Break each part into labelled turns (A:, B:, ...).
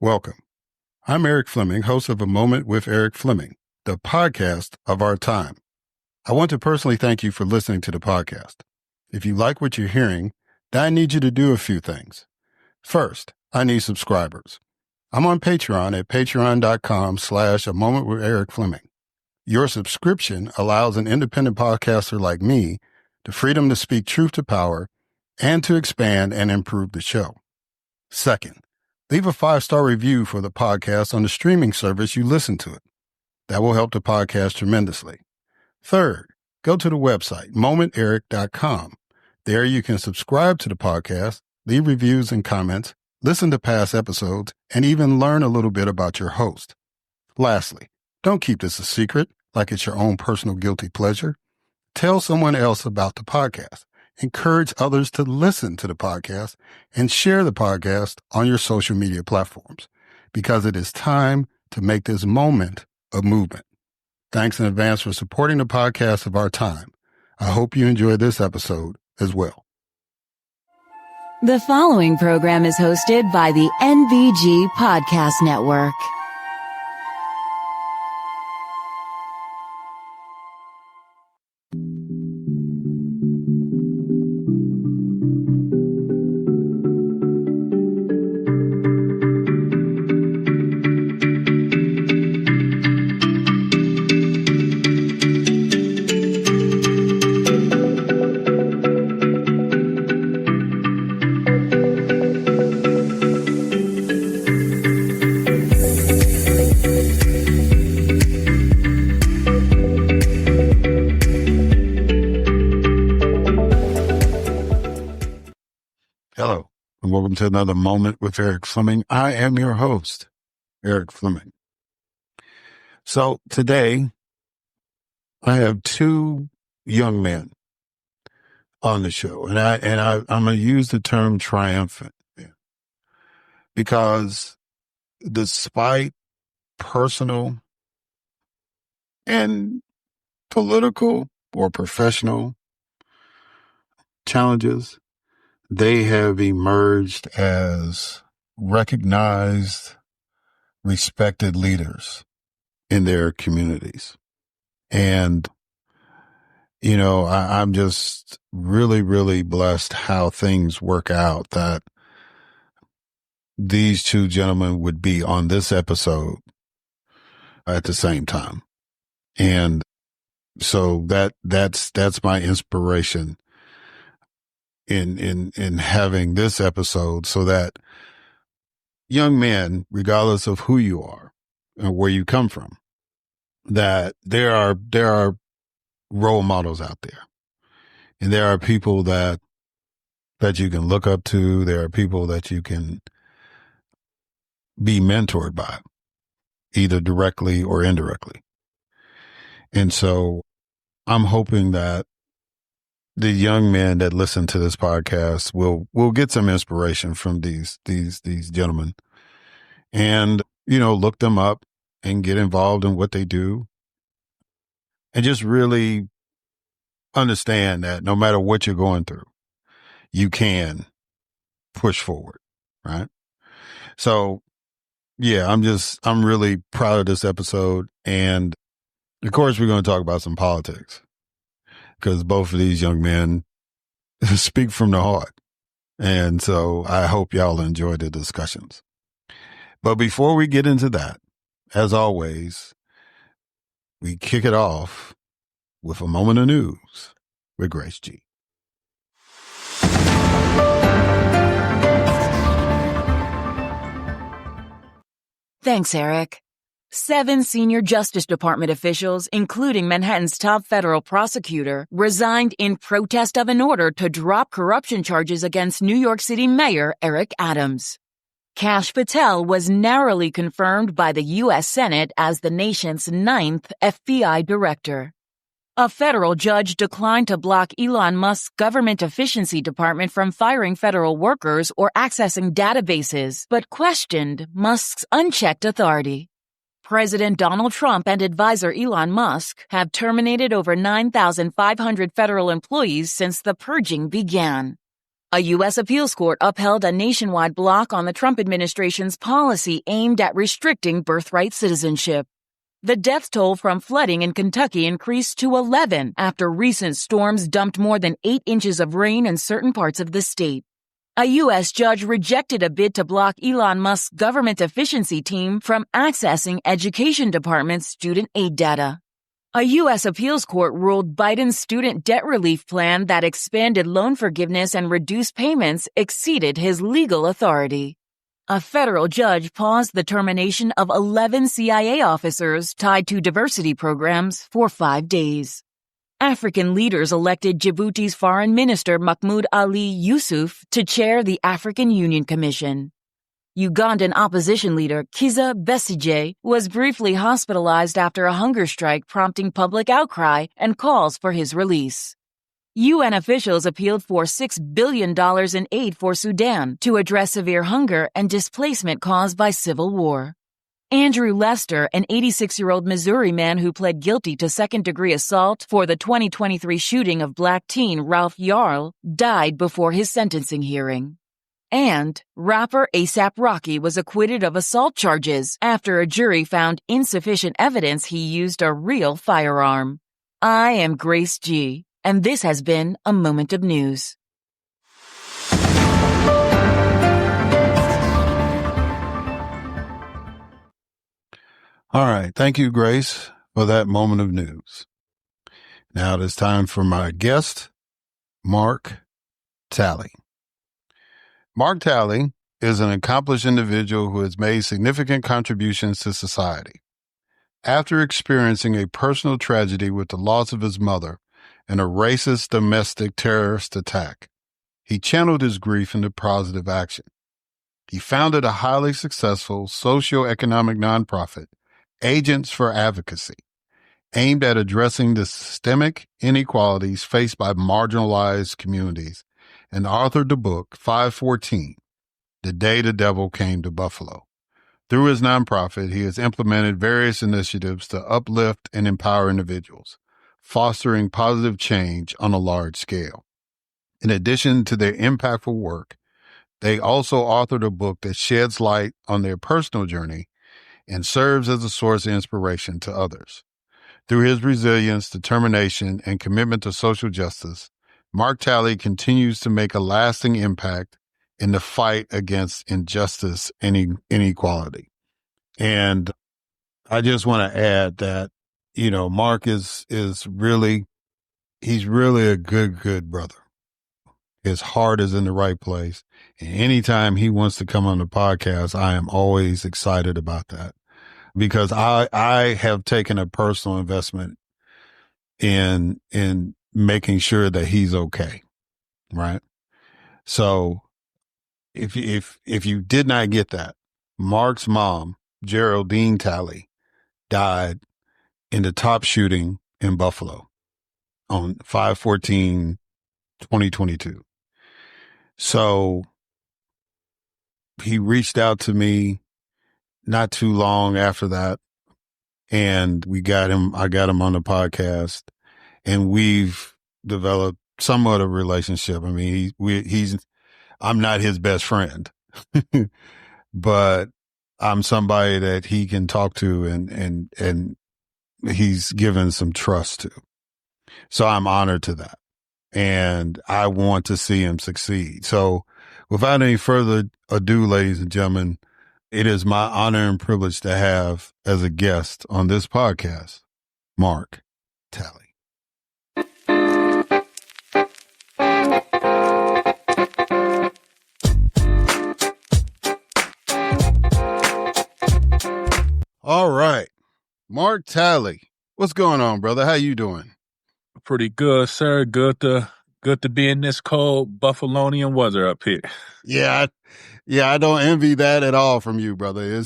A: Welcome. I'm Eric Fleming, host of A Moment with Eric Fleming, the podcast of our time. I want to personally thank you for listening to the podcast. If you like what you're hearing, then I need you to do a few things. First, I need subscribers. I'm on Patreon at patreon.com/A Moment with Eric Fleming. Your subscription allows an independent podcaster like me the freedom to speak truth to power and to expand and improve the show. Second, leave a 5-star review for the podcast on the streaming service you listen to it. That will help the podcast tremendously. Third, go to the website, momenteric.com. There you can subscribe to the podcast, leave reviews and comments, listen to past episodes, and even learn a little bit about your host. Lastly, don't keep this a secret like it's your own personal guilty pleasure. Tell someone else about the podcast. Encourage others to listen to the podcast and share the podcast on your social media platforms because it is time to make this moment a movement. Thanks in advance for supporting the podcast of our time. I hope you enjoy this episode as well.
B: The following program is hosted by the NVG Podcast Network.
A: Hello, and welcome to another Moment with Eric Fleming. I am your host, Eric Fleming. So today, I have two young men on the show, and I'm going to use the term triumphant because despite personal and political or professional challenges, they have emerged as recognized, respected leaders in their communities. And, you know, I'm just really, really blessed how things work out that these two gentlemen would be on this episode at the same time. And so that's my inspiration in having this episode, so that young men, regardless of who you are and where you come from, that there are role models out there, and there are people that you can look up to. There are people that you can be mentored by, either directly or indirectly. And so I'm hoping that the young men that listen to this podcast will get some inspiration from these gentlemen, and, you know, look them up and get involved in what they do, and just really understand that no matter what you're going through, you can push forward, right? So yeah, I'm really proud of this episode. And of course, we're going to talk about some politics, because both of these young men speak from the heart. And so I hope y'all enjoy the discussions. But before we get into that, as always, we kick it off with a moment of news with Grace G.
B: Thanks, Eric. 7 senior Justice Department officials, including Manhattan's top federal prosecutor, resigned in protest of an order to drop corruption charges against New York City Mayor Eric Adams. Kash Patel was narrowly confirmed by the U.S. Senate as the nation's 9th FBI director. A federal judge declined to block Elon Musk's government efficiency department from firing federal workers or accessing databases, but questioned Musk's unchecked authority. President Donald Trump and advisor Elon Musk have terminated over 9,500 federal employees since the purging began. A U.S. appeals court upheld a nationwide block on the Trump administration's policy aimed at restricting birthright citizenship. The death toll from flooding in Kentucky increased to 11 after recent storms dumped more than 8 inches of rain in certain parts of the state. A U.S. judge rejected a bid to block Elon Musk's government efficiency team from accessing education departments' student aid data. A U.S. appeals court ruled Biden's student debt relief plan that expanded loan forgiveness and reduced payments exceeded his legal authority. A federal judge paused the termination of 11 CIA officers tied to diversity programs for 5 days. African leaders elected Djibouti's Foreign Minister Mahmoud Ali Yusuf to chair the African Union Commission. Ugandan opposition leader Kizza Besigye was briefly hospitalized after a hunger strike prompting public outcry and calls for his release. UN officials appealed for $6 billion in aid for Sudan to address severe hunger and displacement caused by civil war. Andrew Lester, an 86-year-old Missouri man who pled guilty to second-degree assault for the 2023 shooting of black teen Ralph Yarl, died before his sentencing hearing. And rapper A$AP Rocky was acquitted of assault charges after a jury found insufficient evidence he used a real firearm. I am Grace G., and this has been a Moment of News.
A: All right. Thank you, Grace, for that moment of news. Now it is time for my guest, Mark Talley. Mark Talley is an accomplished individual who has made significant contributions to society. After experiencing a personal tragedy with the loss of his mother in a racist domestic terrorist attack, he channeled his grief into positive action. He founded a highly successful socioeconomic nonprofit, Agents for Advocacy, aimed at addressing the systemic inequalities faced by marginalized communities, and authored the book 514, The Day the Devil Came to Buffalo. Through his nonprofit, he has implemented various initiatives to uplift and empower individuals, fostering positive change on a large scale. In addition to their impactful work, they also authored a book that sheds light on their personal journey and serves as a source of inspiration to others. Through his resilience, determination, and commitment to social justice, Mark Talley continues to make a lasting impact in the fight against injustice and inequality. And I just want to add that, Mark is really, he's really a good brother. His heart is in the right place. And anytime he wants to come on the podcast, I am always excited about that because I have taken a personal investment in making sure that he's okay. Right. So if you did not get that, Mark's mom, Geraldine Talley, died in the top shooting in Buffalo on 5/14/2022. So he reached out to me not too long after that, and I got him on the podcast, and we've developed somewhat of a relationship. I mean, I'm not his best friend, but I'm somebody that he can talk to and he's given some trust to. So I'm honored to that. And I want to see him succeed. So without any further ado, ladies and gentlemen, it is my honor and privilege to have as a guest on this podcast, Mark Talley. All right. Mark Talley. What's going on, brother? How you doing?
C: Pretty good, sir. Good to be in this cold Buffalonian weather up here.
A: Yeah, I don't envy that at all from you, brother.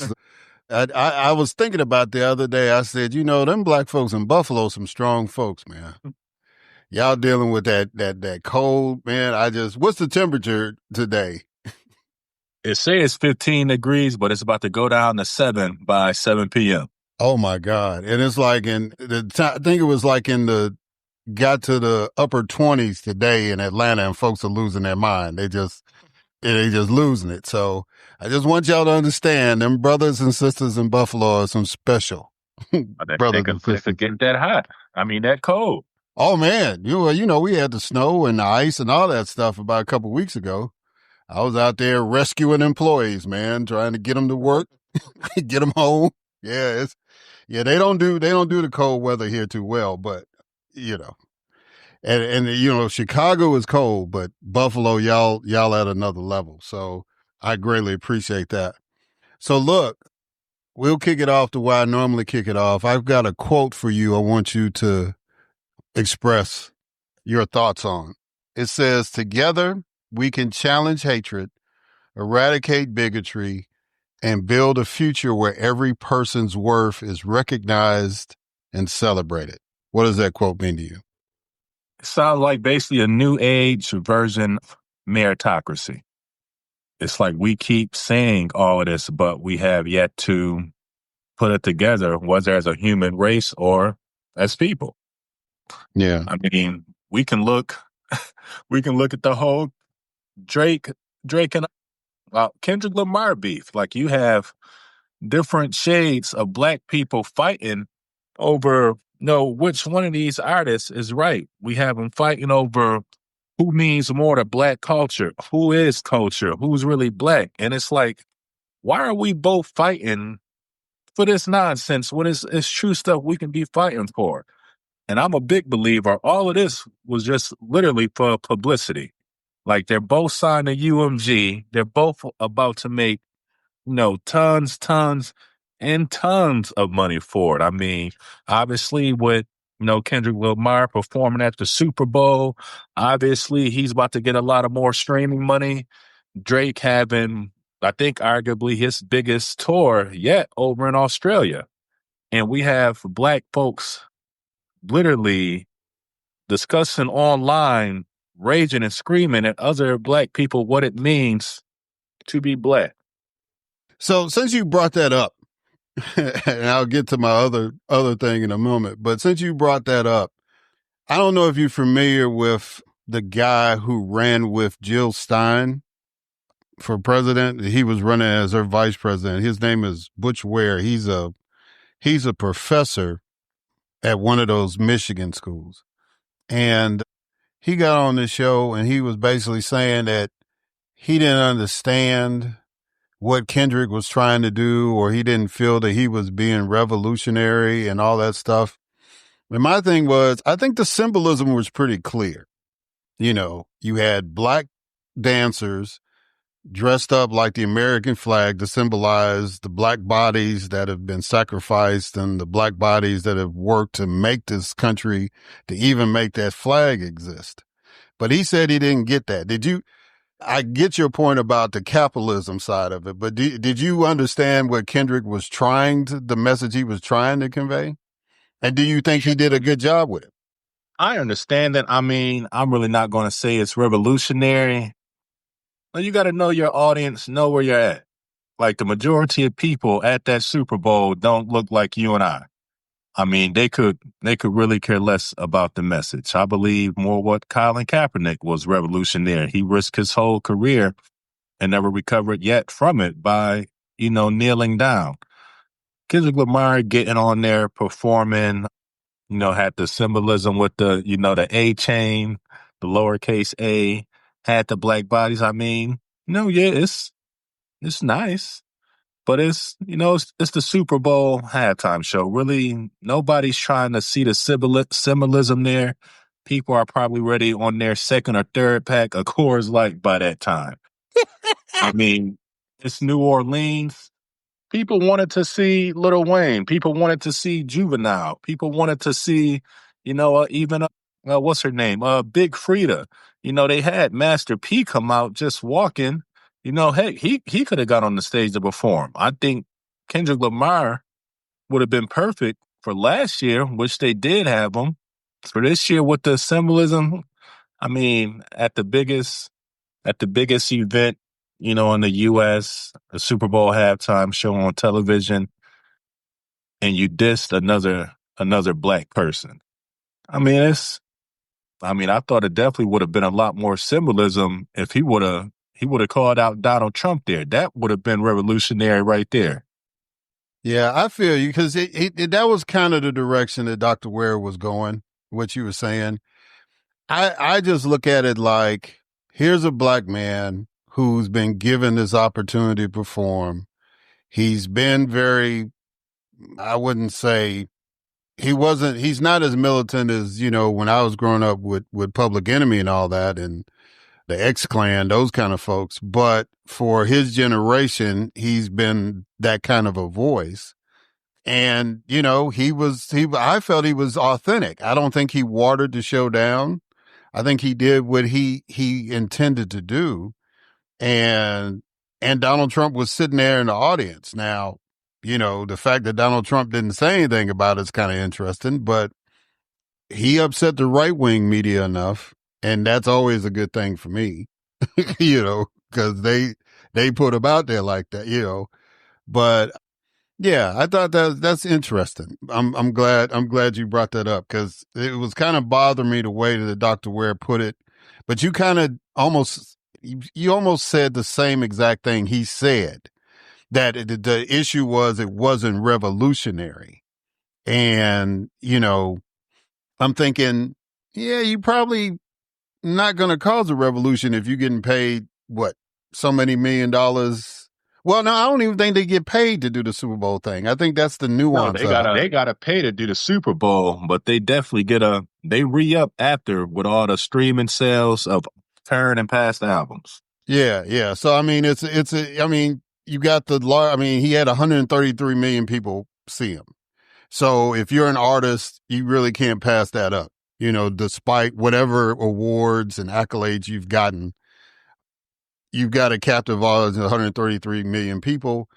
A: I was thinking about the other day. I said, them black folks in Buffalo, some strong folks, man. Y'all dealing with that cold, man. What's the temperature today?
C: It says 15 degrees, but it's about to go down to 7 by 7 p.m.
A: Oh my God! And it's like I think it was like in the got to the upper 20s today in Atlanta, and folks are losing their mind. They just losing it. So I just want y'all to understand, them brothers and sisters in Buffalo are some special
C: They
A: brothers
C: could
A: and
C: they
A: sisters.
C: could get that hot. I mean that cold.
A: Oh man, you know we had the snow and the ice and all that stuff about a couple of weeks ago. I was out there rescuing employees, man, trying to get them to work, get them home. Yeah, they don't do the cold weather here too well, but you know, and you know Chicago is cold, but Buffalo, y'all at another level. So I greatly appreciate that. So look, we'll kick it off the way I normally kick it off. I've got a quote for you. I want you to express your thoughts on. It says, "Together we can challenge hatred, eradicate bigotry, and build a future where every person's worth is recognized and celebrated." What does that quote mean to you?
C: It sounds like basically a new age version of meritocracy. It's like we keep saying all of this, but we have yet to put it together, whether as a human race or as people.
A: Yeah.
C: I mean, we can look at the whole Drake and Kendrick Lamar beef. Like you have different shades of black people fighting over which one of these artists is right. We have them fighting over who means more to black culture, who is culture, who's really black. And it's like, why are we both fighting for this nonsense when it's true stuff we can be fighting for? And I'm a big believer. All of this was just literally for publicity. Like they're both signed to UMG. They're both about to make, tons and tons of money for it. I mean, obviously with, Kendrick Lamar performing at the Super Bowl, obviously he's about to get a lot of more streaming money. Drake having, I think, arguably his biggest tour yet over in Australia. And we have black folks literally discussing online, raging and screaming at other black people what it means to be black.
A: So since you brought that up, and I'll get to my other thing in a moment, but since you brought that up, I don't know if you're familiar with the guy who ran with Jill Stein for president. He was running as her vice president. His name is Butch Ware. He's a professor at one of those Michigan schools. And he got on the show and he was basically saying that he didn't understand what Kendrick was trying to do, or he didn't feel that he was being revolutionary and all that stuff. And my thing was, I think the symbolism was pretty clear. You know, you had black dancers dressed up like the American flag to symbolize the black bodies that have been sacrificed and the black bodies that have worked to make this country, to even make that flag exist. But he said he didn't get that. I get your point about the capitalism side of it, but did you understand what Kendrick was the message he was trying to convey? And do you think he did a good job with it?
C: I understand that. I mean, I'm really not going to say it's revolutionary. But you got to know your audience, know where you're at. Like the majority of people at that Super Bowl don't look like you and I. I mean, they could really care less about the message. I believe more what Colin Kaepernick was revolutionary. He risked his whole career and never recovered yet from it by, kneeling down. Kendrick Lamar getting on there performing, had the symbolism with the A chain, the lowercase a, had the black bodies. I mean, yeah, it's nice. But it's the Super Bowl halftime show. Really, nobody's trying to see the symbolism there. People are probably ready on their second or third pack of Coors Light by that time. I mean, it's New Orleans. People wanted to see Lil Wayne. People wanted to see Juvenile. People wanted to see, even what's her name? Big Frida. They had Master P come out just walking. Hey, he could have got on the stage to perform. I think Kendrick Lamar would have been perfect for last year, which they did have him. For this year with the symbolism, I mean, at the biggest event, in the US, the Super Bowl halftime show on television, and you dissed another black person. I mean, I mean, I thought it definitely would have been a lot more symbolism if he would have called out Donald Trump there. That would have been revolutionary right there.
A: Yeah, I feel you because that was kind of the direction that Dr. Ware was going, what you were saying. I just look at it like here's a black man who's been given this opportunity to perform. He's been very, I wouldn't say he's not as militant as, when I was growing up with Public Enemy and all that and the X Clan, those kind of folks. But for his generation, he's been that kind of a voice. And, I felt he was authentic. I don't think he watered the show down. I think he did what he intended to do. And, Donald Trump was sitting there in the audience. Now, the fact that Donald Trump didn't say anything about it's kind of interesting, but he upset the right wing media enough. And that's always a good thing for me, cause they put him out there like that, but yeah, I thought that's interesting. I'm glad you brought that up because it was kind of bothering me the way that Dr. Ware put it. But you kind of you almost said the same exact thing he said, that the issue was it wasn't revolutionary. And, I'm thinking, yeah, you probably not going to cause a revolution if you're getting paid what, so many $1 million. Well, no, I don't even think they get paid to do the Super Bowl thing. I think that's the
C: No,
A: nuance
C: they
A: of it.
C: gotta pay to do the Super Bowl, but they definitely they re-up after with all the streaming sales of current and past albums.
A: Yeah, yeah. So I mean, I mean, you got I mean, he had 133 million people see him. So if you're an artist, you really can't pass that up. Despite whatever awards and accolades you've gotten, you've got a captive audience of 133 million people.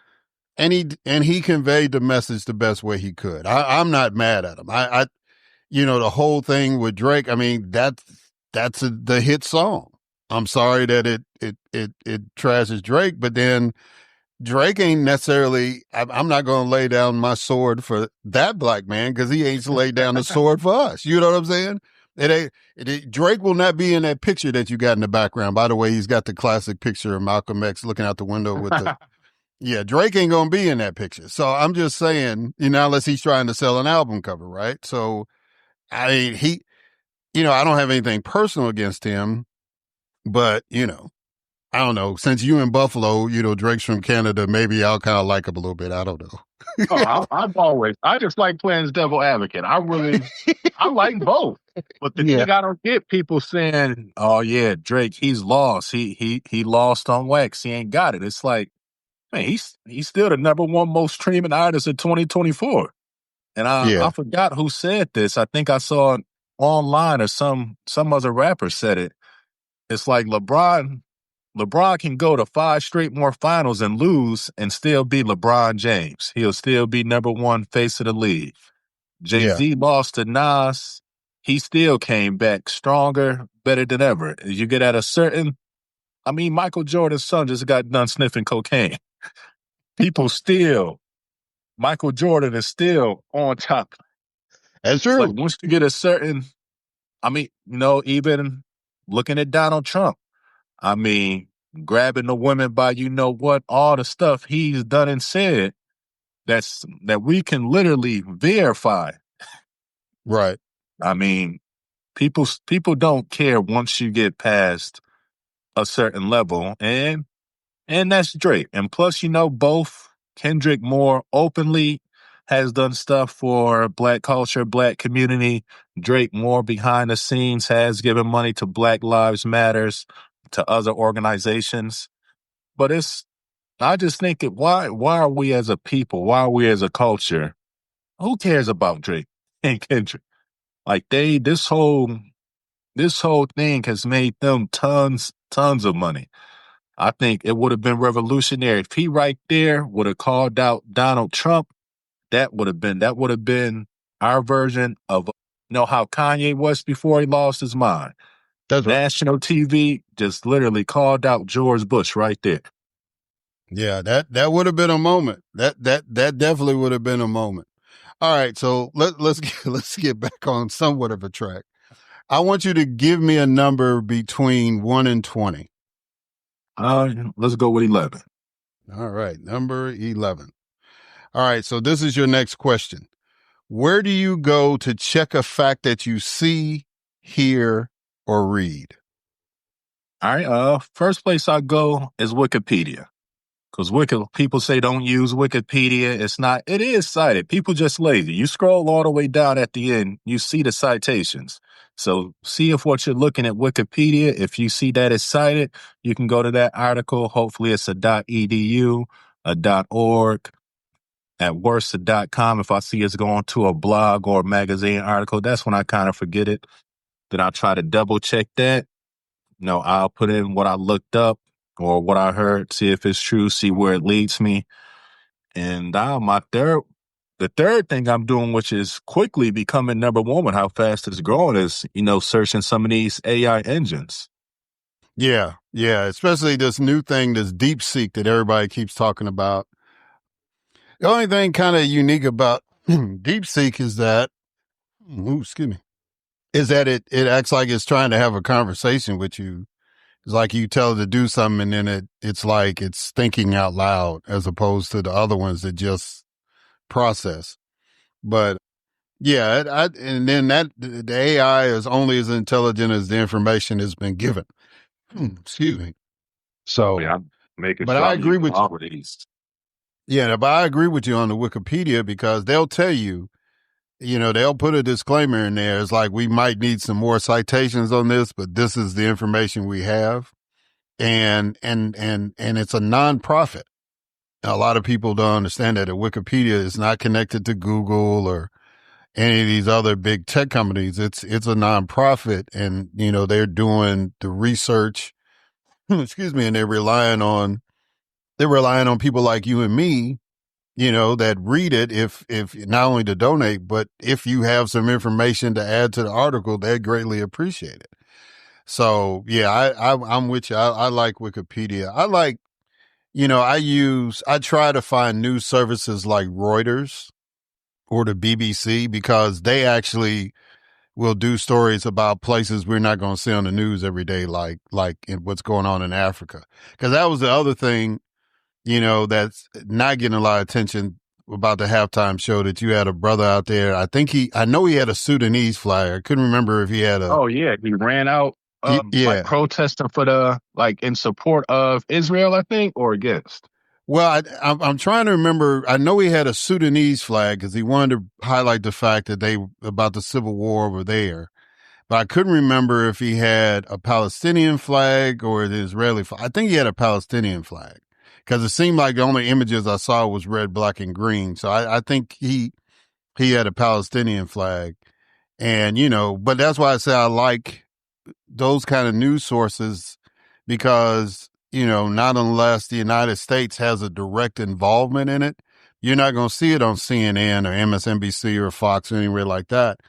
A: And he conveyed the message the best way he could. I'm not mad at him. The whole thing with Drake. I mean, that's the hit song. I'm sorry that it trashes Drake, but then Drake ain't necessarily. I'm not going to lay down my sword for that black man because he ain't laid down the sword for us. You know what I'm saying? Drake will not be in that picture that you got in the background. By the way, he's got the classic picture of Malcolm X looking out the window with the. Yeah, Drake ain't gonna be in that picture. So I'm just saying, unless he's trying to sell an album cover, right? So I mean, I don't have anything personal against him, but I don't know. Since you in Buffalo, Drake's from Canada, maybe I'll kind of like him a little bit. I don't know.
C: I just like playing devil advocate. I like both. But the thing I don't get people saying, "Oh yeah, Drake, he's lost. He lost on wax. He ain't got it." It's like, man, he's still the number one most streaming artist in 2024. And I forgot who said this. I think I saw it online or some other rapper said it. It's like LeBron can go to 5 straight more finals and lose and still be LeBron James. He'll still be number one face of the league. Jay-Z lost to Nas. He still came back stronger, better than ever. You get at a certain, I mean, Michael Jordan's son just got done sniffing cocaine. Michael Jordan is still on top.
A: That's true.
C: Like once you get a certain, I mean, even looking at Donald Trump, I mean, grabbing the women by all the stuff he's done and said that we can literally verify.
A: Right.
C: I mean, people don't care once you get past a certain level, and that's Drake. And plus, both Kendrick more openly has done stuff for Black culture, Black community. Drake more behind the scenes has given money to Black Lives Matters, to other organizations. But I just think why are we as a people, why are we as a culture, who cares about Drake and Kendrick? Like this whole thing has made them tons of money. I think it would have been revolutionary if he right there would have called out Donald Trump. That would have been our version of how Kanye was before he lost his mind.
A: That's right.
C: National TV just literally called out George Bush right there.
A: Yeah, that would have been a moment. That definitely would have been a moment. All right, so let's get back on somewhat of a track. I want you to give me a number between 1 and 20.
C: Let's go with 11.
A: All right, number 11. All right, so this is your next question. Where do you go to check a fact that you see, hear, or read?
C: All right. First place I go is Wikipedia. Because people say don't use Wikipedia. It is cited. People just lazy. You scroll all the way down at the end, you see the citations. So see if what you're looking at Wikipedia, if you see that it's cited, you can go to that article. Hopefully it's a .edu, a .org, at worst a .com. If I see it's going to a blog or a magazine article, that's when I kind of forget it. Then I'll try to double check that. I'll put in what I looked up or what I heard, see if it's true, see where it leads me. And the third thing I'm doing, which is quickly becoming number one with how fast it's growing, is, searching some of these AI engines.
A: Yeah, especially this new thing, this DeepSeek that everybody keeps talking about. The only thing kind of unique about DeepSeek is that, excuse me, is that it acts like it's trying to have a conversation with you. It's like you tell it to do something and then it's like it's thinking out loud as opposed to the other ones that just process. But yeah, and then the AI is only as intelligent as the information has been given. Excuse me. So,
C: Yeah, I'm making
A: but
C: sure
A: I
C: I'm
A: agree
C: using
A: with
C: all of these.
A: yeah, but I agree with you on the Wikipedia because they'll tell you, they'll put a disclaimer in there. It's like we might need some more citations on this, but this is the information we have, and it's a nonprofit. A lot of people don't understand that Wikipedia is not connected to Google or any of these other big tech companies. It's a nonprofit, and they're doing the research. Excuse me, and they're relying on people like you and me, that read it. If not only to donate, but if you have some information to add to the article, they greatly appreciate it. So yeah, I'm with you. I like Wikipedia. I like, I try to find news services like Reuters or the BBC because they actually will do stories about places we're not going to see on the news every day, like in what's going on in Africa. Because that was the other thing, that's not getting a lot of attention about the halftime show, that you had a brother out there. I know he had a Sudanese flag. I couldn't remember if he had a.
C: Oh yeah, he ran out, like
A: Yeah.
C: protesting in support of Israel, I think, or against.
A: Well, I'm trying to remember. I know he had a Sudanese flag because he wanted to highlight the fact that about the civil war over there. But I couldn't remember if he had a Palestinian flag or the Israeli flag. I think he had a Palestinian flag because it seemed like the only images I saw was red, black, and green. So I think he had a Palestinian flag. And, but that's why I say I like those kind of news sources because, not unless the United States has a direct involvement in it, you're not going to see it on CNN or MSNBC or Fox or anywhere like that.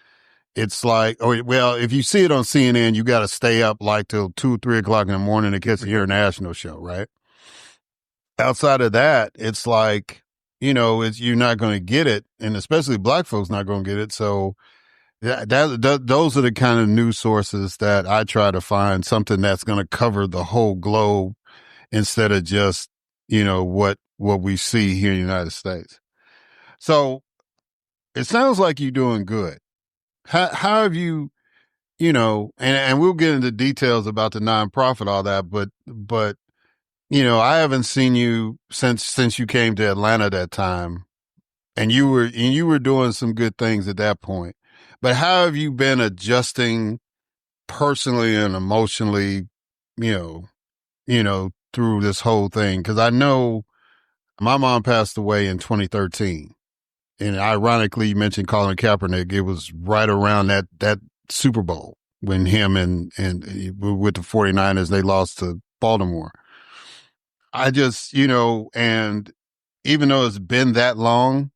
A: It's like, if you see it on CNN, you got to stay up like till 2, 3 o'clock in the morning to catch the international show, right? Outside of that, it's like, you're not going to get it. And especially black folks not going to get it. So those are the kind of news sources that I try to find, something that's going to cover the whole globe instead of just, what we see here in the United States. So it sounds like you're doing good. How have you, and we'll get into details about the nonprofit, all that, but, I haven't seen you since you came to Atlanta that time, and you were doing some good things at that point. But how have you been adjusting personally and emotionally, through this whole thing? Because I know my mom passed away in 2013. And ironically, you mentioned Colin Kaepernick. It was right around that Super Bowl when him and with the 49ers, they lost to Baltimore. I just, and even though it's been that long,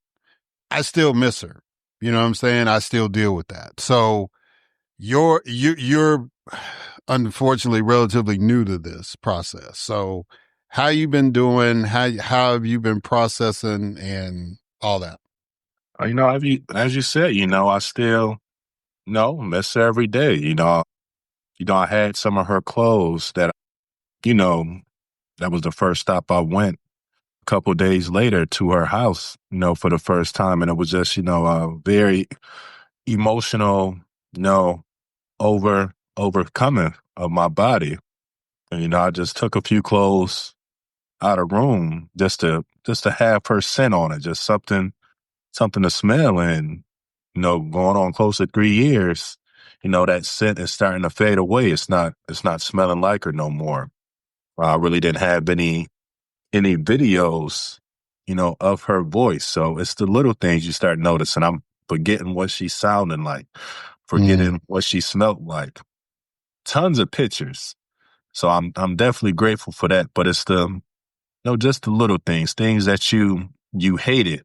A: I still miss her. You know what I'm saying? I still deal with that. So you're unfortunately relatively new to this process. So how you been doing? How have you been processing and all that?
C: As you said, I still No, miss her every day. I had some of her clothes that, you know, that was the first stop I went a couple days later to her house, for the first time. And it was just, a very emotional, you know, overcoming of my body. And, I just took a few clothes out of room just to have her scent on it, just something to smell. And, going on close to 3 years, that scent is starting to fade away. It's not smelling like her no more. I really didn't have any videos, of her voice. So it's the little things you start noticing. I'm forgetting what she's sounding like,
A: Mm.
C: forgetting what she smelled like. Tons of pictures. So I'm definitely grateful for that. But it's just the little things that you hated.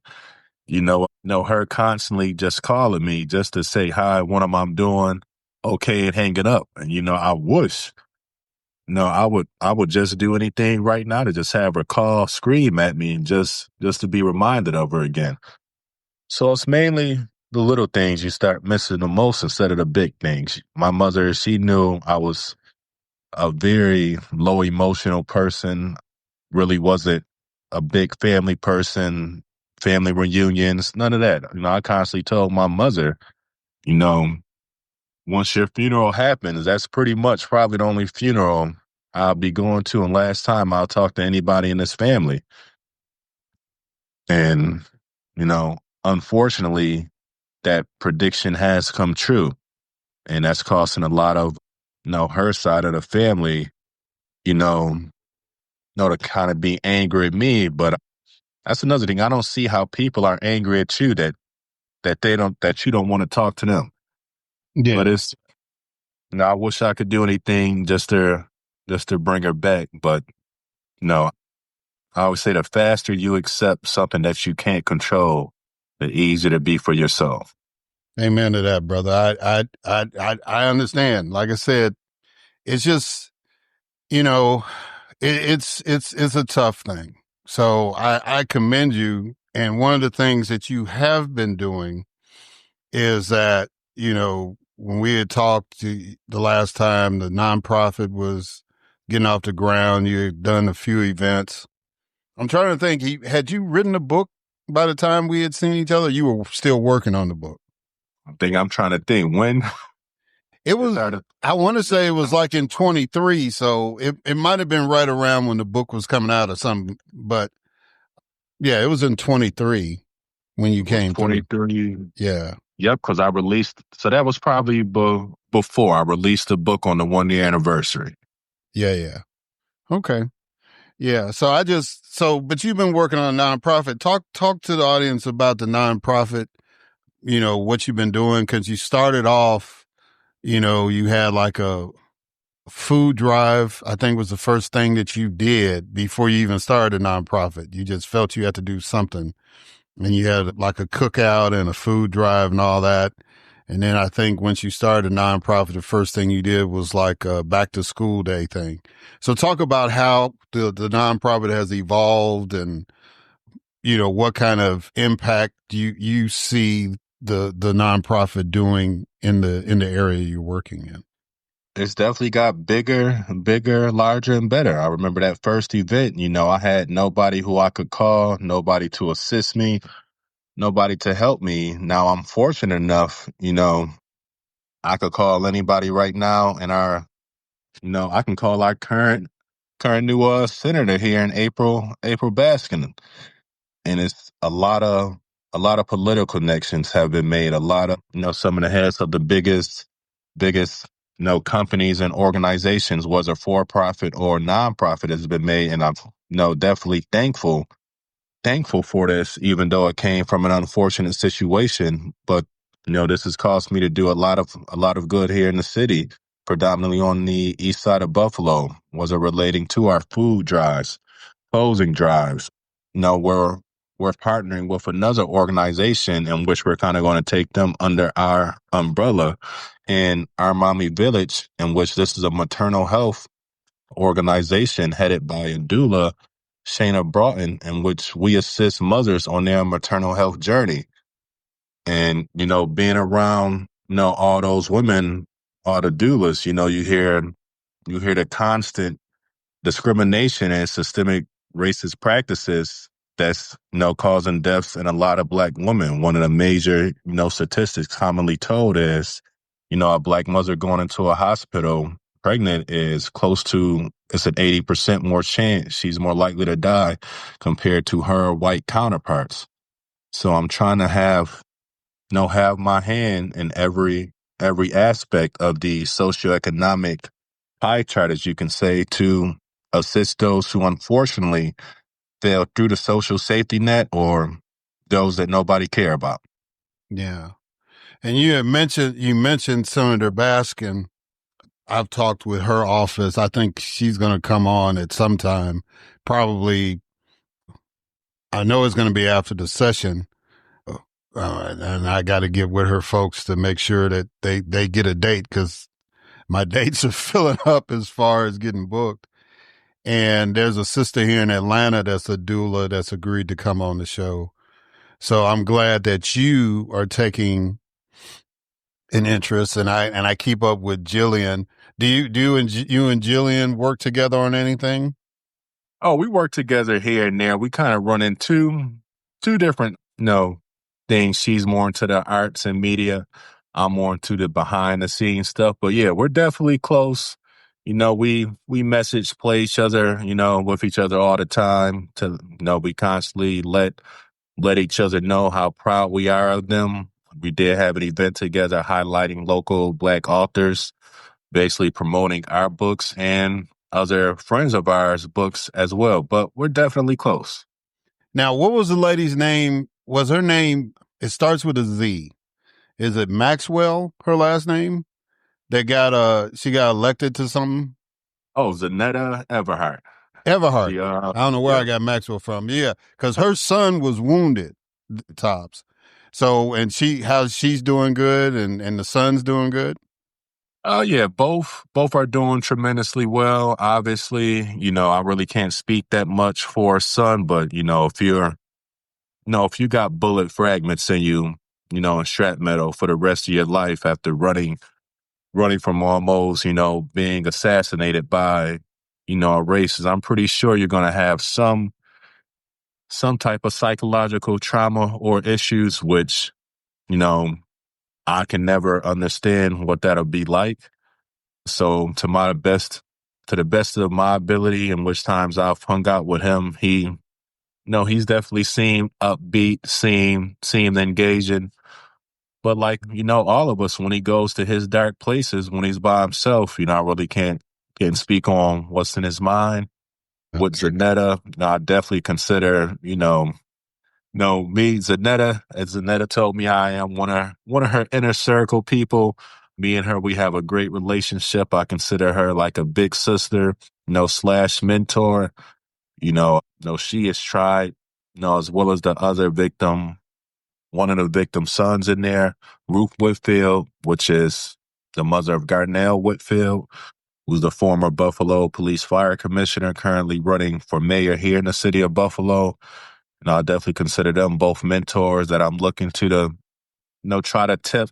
C: Her constantly just calling me just to say hi, what am I doing? Okay, and hang it up. And I wish. No, I would just do anything right now to just have her call, scream at me, and just to be reminded of her again. So it's mainly the little things you start missing the most instead of the big things. My mother, she knew I was a very low emotional person, really wasn't a big family person, family reunions, none of that. I constantly told my mother, you know, once your funeral happens, that's pretty much probably the only funeral I'll be going to and last time I'll talk to anybody in this family. And, unfortunately, that prediction has come true. And that's costing a lot of, her side of the family, to kind of be angry at me. But that's another thing. I don't see how people are angry at you that you don't want to talk to them. But
A: Yeah.
C: I wish I could do anything just to bring her back. But no, I always say the faster you accept something that you can't control, the easier it be for yourself.
A: Amen to that, brother. I understand. Like I said, it's just, you know, it's a tough thing. So I commend you. And one of the things that you have been doing is that, when we had talked the last time the nonprofit was getting off the ground, you had done a few events. I'm trying to think, had you written a book by the time we had seen each other? You were still working on the book.
C: I'm trying to think when
A: It was,
C: started.
A: I want to say it was like in 23. So it might have been right around when the book was coming out or something. But yeah, it was in 23 when you
C: It was
A: came through.
C: 23.
A: Yeah.
C: Yep, because I released. So that was probably before I released the book on the 1 year anniversary.
A: Yeah. Yeah. Okay. Yeah. But you've been working on a nonprofit. Talk to the audience about the nonprofit, what you've been doing. Cause you started off, you had like a food drive, I think was the first thing that you did before you even started a nonprofit. You just felt you had to do something. And you had like a cookout and a food drive and all that. And then I think once you started a nonprofit, the first thing you did was like a back to school day thing. So talk about how the nonprofit has evolved and, what kind of impact you see the nonprofit doing in the area you're working in.
C: It's definitely got bigger, larger, and better. I remember that first event, I had nobody who I could call, nobody to assist me, nobody to help me. Now I'm fortunate enough, I could call anybody right now and I can call our current new senator here in April Baskin. And it's a lot of political connections have been made. A lot of, some of the heads of the biggest, companies and organizations, whether for profit or nonprofit, has been made. And I'm, definitely thankful for this, even though it came from an unfortunate situation. But, this has caused me to do a lot of good here in the city, predominantly on the east side of Buffalo, was it relating to our food drives, closing drives. We're partnering with another organization in which we're kind of going to take them under our umbrella in our Mommy Village, in which this is a maternal health organization headed by a doula, Shayna Broughton, in which we assist mothers on their maternal health journey. And, being around all those women are the doulas. You hear the constant discrimination and systemic racist practices that's causing deaths in a lot of black women. One of the major statistics commonly told is a black mother going into a hospital pregnant is close to, it's an 80% more chance she's more likely to die compared to her white counterparts. So I'm trying to have my hand in every aspect of the socioeconomic pie chart, as you can say, to assist those who unfortunately fell through the social safety net or those that nobody care about.
A: Yeah. And you mentioned Senator Baskin. I've talked with her office. I think she's going to come on at some time. Probably, I know it's going to be after the session. And I got to get with her folks to make sure that they get a date, because my dates are filling up as far as getting booked. And there's a sister here in Atlanta that's a doula that's agreed to come on the show. So I'm glad that you are taking an interest, and I keep up with Jillian. Do you and Jillian work together on anything?
C: Oh, we work together here and there. We kind of run into two different, things. She's more into the arts and media. I'm more into the behind the scenes stuff. But yeah, we're definitely close. We message, play each other, with each other all the time. We constantly let each other know how proud we are of them. We did have an event together highlighting local Black authors, basically promoting our books and other friends of ours' books as well. But we're definitely close.
A: Now, what was the lady's name? Was her name, it starts with a Z. Is it Maxwell, her last name? She got elected to something?
C: Oh, Zanetta Everhart.
A: Everhart.
C: She,
A: I don't know where I
C: yeah.
A: got Maxwell from. Yeah, because her son was wounded, Tops. So, and how's she's doing good, and the son's doing good?
C: Oh yeah, both are doing tremendously well. Obviously, I really can't speak that much for a son, but if you got bullet fragments in you, and shrapnel for the rest of your life after running from almost, being assassinated by, a racist, I'm pretty sure you're gonna have some type of psychological trauma or issues, which, you know, I can never understand what that'll be like. So to the best of my ability, in which times I've hung out with him, he's definitely seemed upbeat, seemed engaging. But like, all of us, when he goes to his dark places, when he's by himself, I really can't speak on what's in his mind. With Zanetta, I definitely consider, me, Zanetta, as Zanetta told me, I am one of her inner circle people. Me and her, we have a great relationship. I consider her like a big sister, slash mentor. She has tried, as well as the other victim, one of the victim sons in there, Ruth Whitfield, which is the mother of Garnell Whitfield, who's the former Buffalo Police Fire Commissioner, currently running for mayor here in the city of Buffalo. And I definitely consider them both mentors that I'm looking to try to tip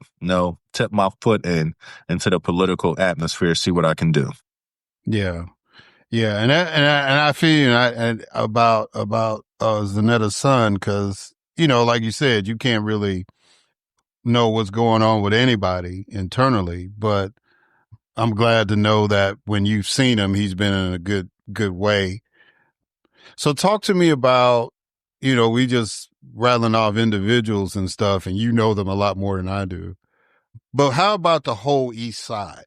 C: my foot into the political atmosphere, see what I can do.
A: Yeah. Yeah, and I feel you, and about Zanetta's son, because like you said, you can't really know what's going on with anybody internally, but I'm glad to know that when you've seen him, he's been in a good way. So talk to me about, we just rattling off individuals and stuff, and you know them a lot more than I do. But how about the whole East Side?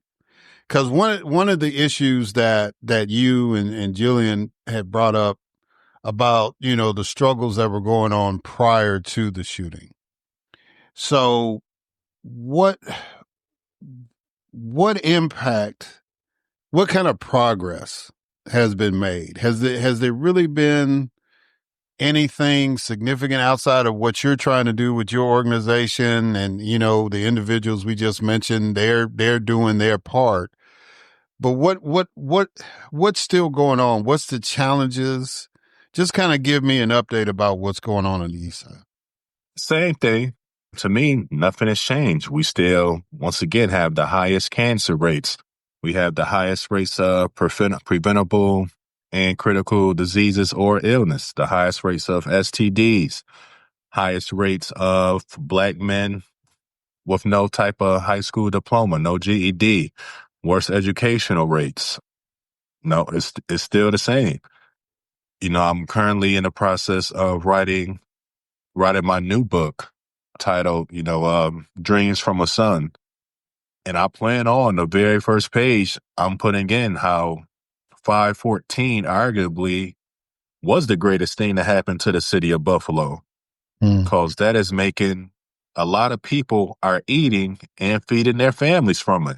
A: Because one of the issues that you and Jillian had brought up about, the struggles that were going on prior to the shooting. So what impact, what kind of progress has been made? Has there really been anything significant outside of what you're trying to do with your organization and, the individuals we just mentioned, they're doing their part. But what's still going on? What's the challenges? Just kind of give me an update about what's going on the East Side.
C: Same thing. to me, nothing has changed. We still, once again, have the highest cancer rates. We have the highest rates of preventable and critical diseases or illness, the highest rates of STDs, highest rates of Black men with no type of high school diploma, no GED, worse educational rates. No, it's still the same. I'm currently in the process of writing my new book titled, Dreams from a Son. And I plan on the very first page, I'm putting in how 514 arguably was the greatest thing that happened to the city of Buffalo, because that is making a lot of people are eating and feeding their families from it.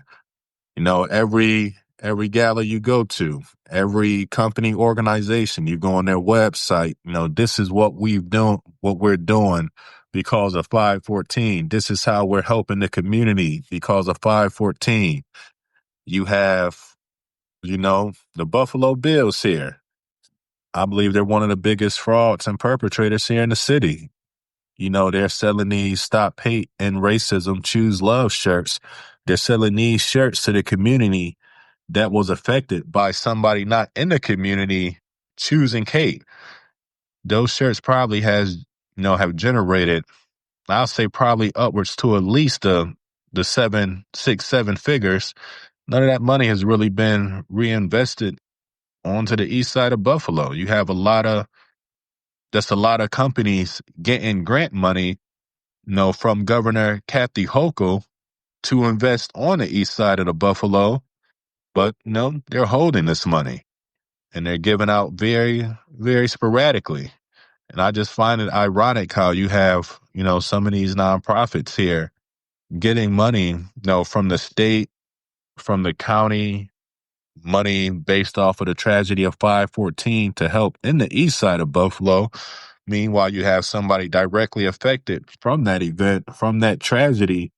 C: Every gala you go to, every company organization, you go on their website, this is what we're doing because of 514. This is how we're helping the community because of 514. You have, the Buffalo Bills here. I believe they're one of the biggest frauds and perpetrators here in the city. They're selling these Stop Hate and Racism, Choose Love shirts. They're selling these shirts to the community that was affected by somebody not in the community choosing hate. Those shirts probably have generated, I'll say probably upwards to at least the 7 figures. None of that money has really been reinvested onto the east side of Buffalo. You have a lot of companies getting grant money, from Governor Kathy Hochul to invest on the east side of the Buffalo, but they're holding this money and they're giving out very, very sporadically. And I just find it ironic how you have, some of these nonprofits here getting money, from the state, from the county, money based off of the tragedy of 514 to help in the east side of Buffalo. Meanwhile, you have somebody directly affected from that event, from that tragedy,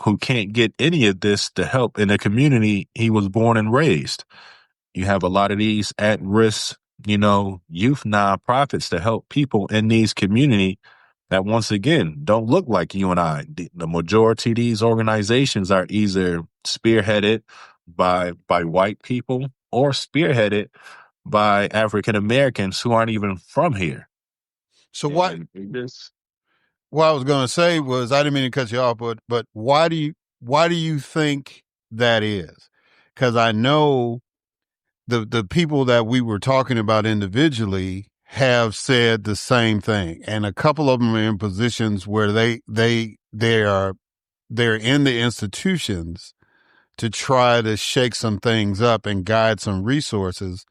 C: who can't get any of this to help in the community he was born and raised. You have a lot of these at-risk, youth nonprofits to help people in these community that, once again, don't look like you and I. The majority of these organizations are either spearheaded by white people or spearheaded by African Americans who aren't even from here.
A: So what I was going to say was, I didn't mean to cut you off, but why do you think that is? Because I know the people that we were talking about individually have said the same thing, and a couple of them are in positions where they're in the institutions to try to shake some things up and guide some resources.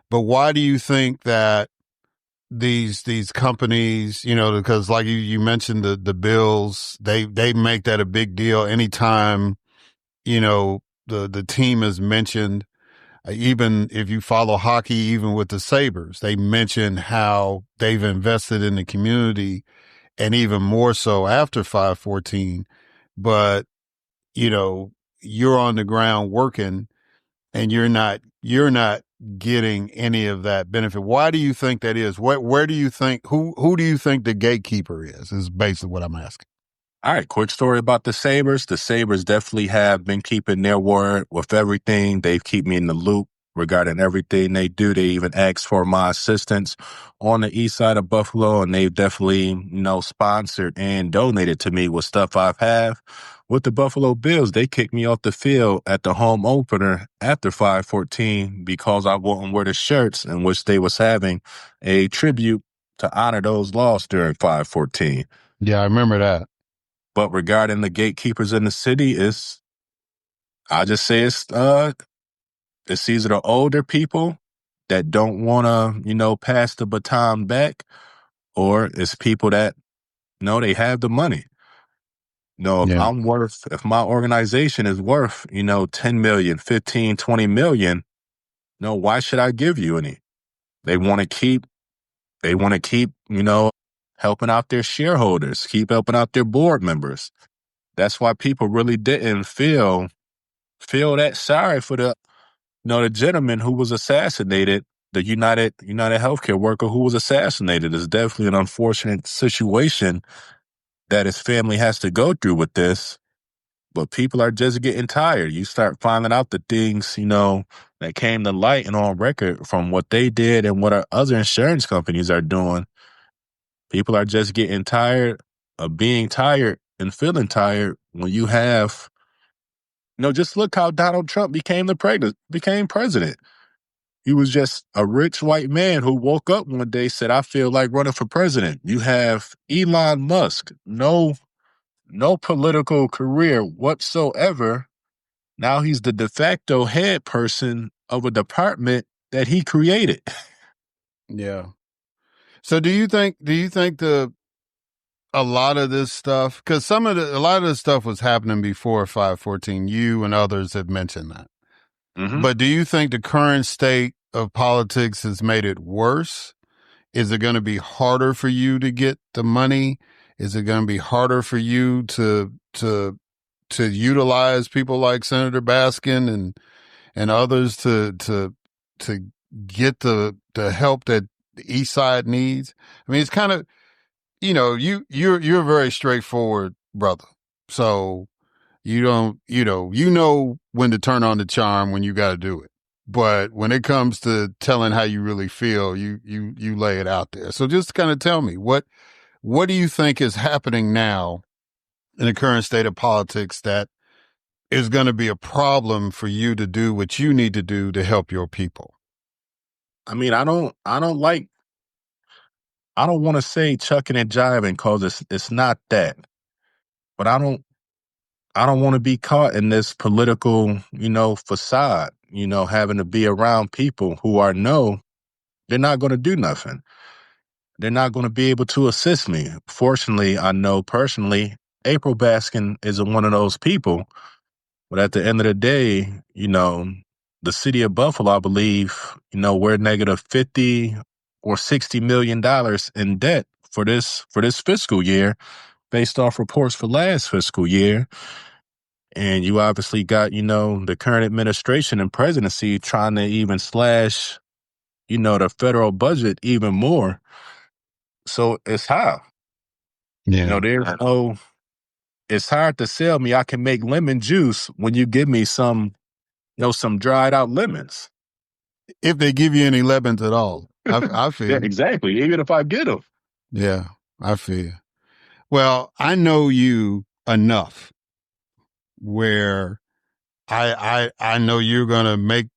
A: But why do you think that these companies, because like you mentioned the bills, they make that a big deal anytime, the team is mentioned. Even if you follow hockey, even with the Sabres, they mention how they've invested in the community, and even more so after 514. But, you're on the ground working and you're not getting any of that benefit. Why do you think that is? Where do you think, who do you think the gatekeeper is basically what I'm asking.
C: All right, quick story about the Sabres. The Sabres definitely have been keeping their word with everything. They keep me in the loop regarding everything they do. They even ask for my assistance on the east side of Buffalo, and they've definitely, sponsored and donated to me with stuff I've have. With the Buffalo Bills, they kicked me off the field at the home opener after 514 because I wouldn't wear the shirts in which they was having a tribute to honor those lost during 514.
A: Yeah, I remember that.
C: But regarding the gatekeepers in the city, I just say it's either the older people that don't want to, pass the baton back, or it's people that they have the money.
A: Yeah.
C: If my organization is worth, 10 million, 15, 20 million, why should I give you any? They want to keep, helping out their shareholders, keep helping out their board members. That's why people really didn't feel that sorry for the gentleman who was assassinated, the United healthcare worker who was assassinated. Is definitely an unfortunate situation. that his family has to go through with this, but people are just getting tired. You start finding out the things, that came to light and on record from what they did and what our other insurance companies are doing. People are just getting tired of being tired and feeling tired when you have, just look how Donald Trump became president. He was just a rich white man who woke up one day, said, I feel like running for president. You have Elon Musk, no political career whatsoever. Now he's the de facto head person of a department that he created.
A: Yeah. So do you think a lot of this stuff, because a lot of this stuff was happening before 514, you and others have mentioned that.
C: Mm-hmm.
A: But do you think the current state of politics has made it worse? Is it going to be harder for you to get the money? Is it going to be harder for you to utilize people like Senator Baskin and others to get the help that the East Side needs? I mean, it's kind of, you're a very straightforward brother. So you don't, you know when to turn on the charm when you got to do it. But when it comes to telling how you really feel, you lay it out there. So just kind of tell me, what do you think is happening now in the current state of politics that is going to be a problem for you to do what you need to do to help your people?
C: I mean, I don't want to say chucking and jiving because it's not that, but I don't want to be caught in this political, facade, having to be around people who they're not going to do nothing. They're not going to be able to assist me. Fortunately, I know personally, April Baskin is one of those people. But at the end of the day, the city of Buffalo, I believe, we're negative $50 or $60 million in debt for this fiscal year, based off reports for last fiscal year. And you obviously got, the current administration and presidency trying to even slash, the federal budget even more. So it's how,
A: Yeah.
C: It's hard to sell me I can make lemon juice when you give me some dried out lemons.
A: If they give you any lemons at all. I feel
C: Yeah, exactly. Even if I get them.
A: Yeah, I feel you. Well, I know you enough where I know you're gonna make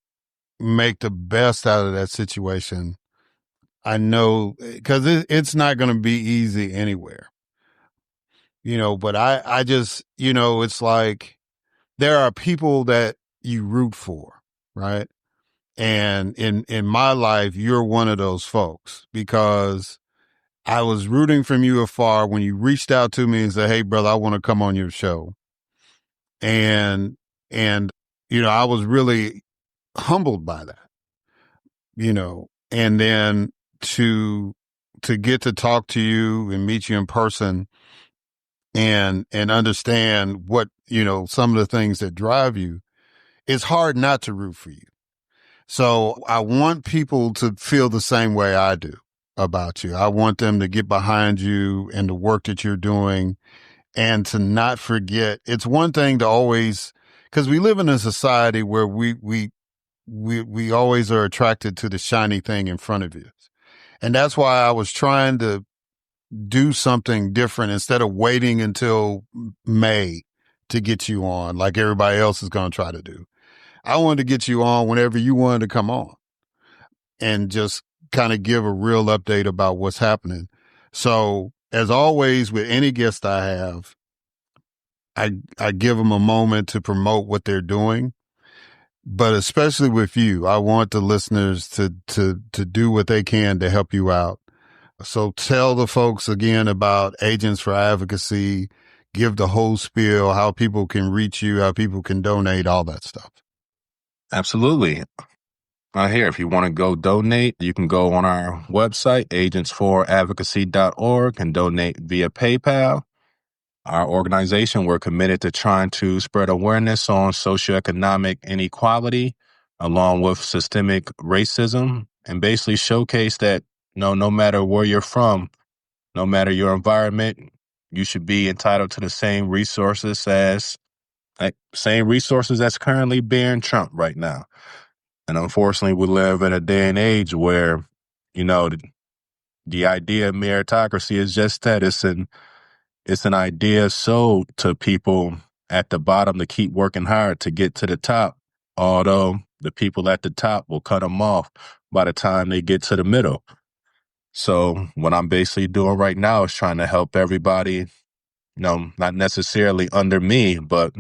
A: the best out of that situation. I know because it's not gonna be easy anywhere, But I just it's like there are people that you root for, right? And in my life, you're one of those folks because I was rooting from you afar when you reached out to me and said, "Hey, brother, I want to come on your show." And I was really humbled by that, and then to get to talk to you and meet you in person and understand what, some of the things that drive you, it's hard not to root for you. So I want people to feel the same way I do about you. I want them to get behind you and the work that you're doing and to not forget. It's one thing to always, because we live in a society where we always are attracted to the shiny thing in front of you. And that's why I was trying to do something different instead of waiting until May to get you on like everybody else is going to try to do. I wanted to get you on whenever you wanted to come on and just kind of give a real update about what's happening. So as always, with any guest I have, I give them a moment to promote what they're doing. But especially with you, I want the listeners to do what they can to help you out. So tell the folks again about Agents for Advocacy, give the whole spiel, how people can reach you, how people can donate, all that stuff.
C: Absolutely. Right here, if you want to go donate, you can go on our website, agentsforadvocacy.org, and donate via PayPal. Our organization, we're committed to trying to spread awareness on socioeconomic inequality, along with systemic racism, and basically showcase that no matter where you're from, no matter your environment, you should be entitled to the same resources that's currently bearing Trump right now. And unfortunately, we live in a day and age where, the idea of meritocracy is just that. It's an idea sold to people at the bottom to keep working hard to get to the top, although the people at the top will cut them off by the time they get to the middle. So what I'm basically doing right now is trying to help everybody, not necessarily under me, but,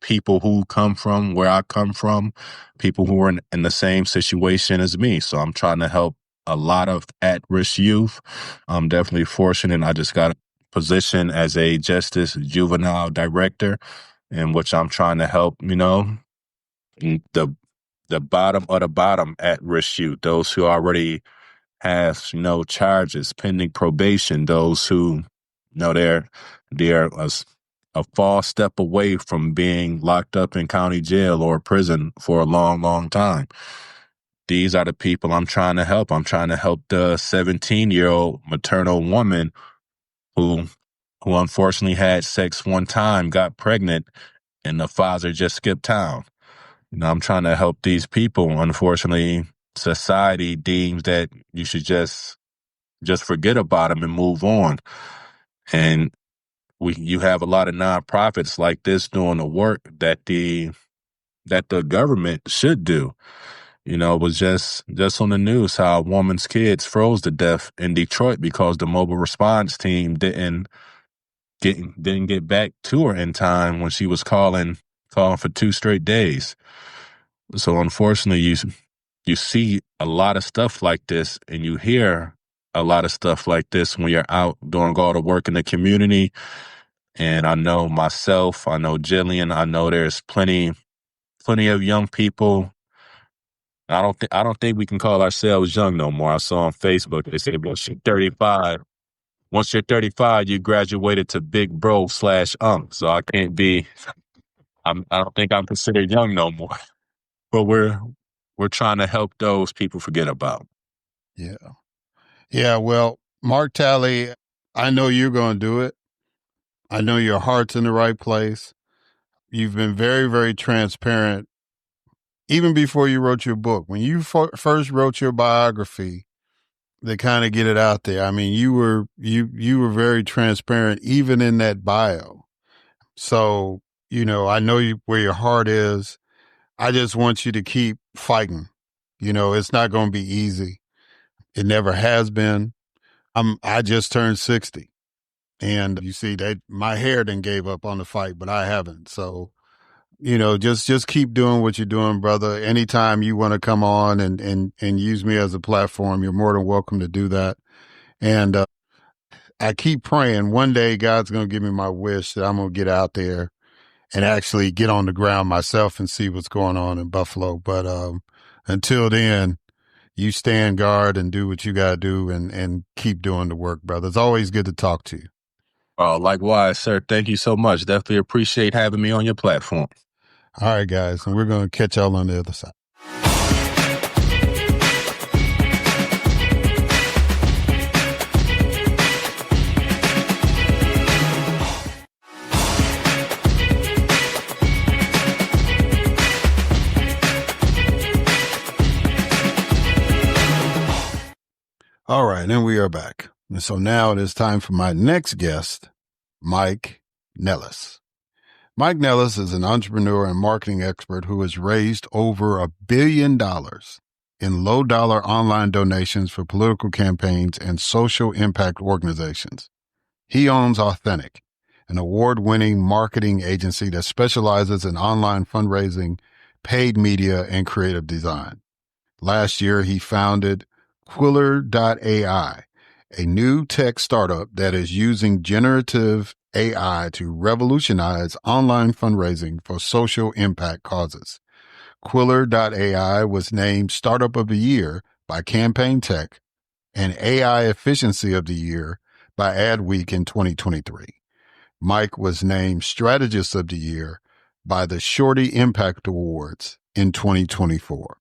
C: people who come from where I come from, people who are in the same situation as me. So I'm trying to help a lot of at-risk youth. I'm definitely fortunate. I just got a position as a justice juvenile director, in which I'm trying to help, the bottom of the bottom at-risk youth, those who already have, charges pending probation, those who, they're a false step away from being locked up in county jail or prison for a long, long time. These are the people I'm trying to help. I'm trying to help the 17-year-old maternal woman who unfortunately had sex one time, got pregnant, and the father just skipped town. I'm trying to help these people. Unfortunately, society deems that you should just forget about them and move on. And you have a lot of nonprofits like this doing the work that the government should do. It was just on the news how a woman's kids froze to death in Detroit because the mobile response team didn't get back to her in time when she was calling for 2 straight days. So unfortunately, you see a lot of stuff like this, and you hear a lot of stuff like this when you're out doing all the work in the community. And I know myself, I know Jillian, I know there's plenty of young people. I don't think we can call ourselves young no more. I saw on Facebook they say once you're 35, you graduated to big bro / unk. So I can't be. I don't think I'm considered young no more. But we're trying to help those people forget about.
A: Yeah. Yeah. Well, Mark Talley, I know you're going to do it. I know your heart's in the right place. You've been very, very transparent, even before you wrote your book. When you first wrote your biography, to kind of get it out there, I mean, you were very transparent, even in that bio. So, I know where your heart is. I just want you to keep fighting. It's not going to be easy. It never has been. I just turned 60. And you see that my hair done gave up on the fight, but I haven't. So, just keep doing what you're doing, brother. Anytime you want to come on and use me as a platform, you're more than welcome to do that. And I keep praying one day God's going to give me my wish that I'm going to get out there and actually get on the ground myself and see what's going on in Buffalo. But until then, you stand guard and do what you got to do and keep doing the work, brother. It's always good to talk to you.
C: Likewise, sir. Thank you so much. Definitely appreciate having me on your platform.
A: All right, guys. And we're going to catch y'all on the other side. All right, and we are back. And so now it is time for my next guest, Mike Nellis. Mike Nellis is an entrepreneur and marketing expert who has raised over $1 billion in low-dollar online donations for political campaigns and social impact organizations. He owns Authentic, an award-winning marketing agency that specializes in online fundraising, paid media, and creative design. Last year, he founded Quiller.ai, a new tech startup that is using generative AI to revolutionize online fundraising for social impact causes. Quiller.ai was named Startup of the Year by Campaign Tech and AI Efficiency of the Year by Adweek in 2023. Mike was named Strategist of the Year by the Shorty Impact Awards in 2024.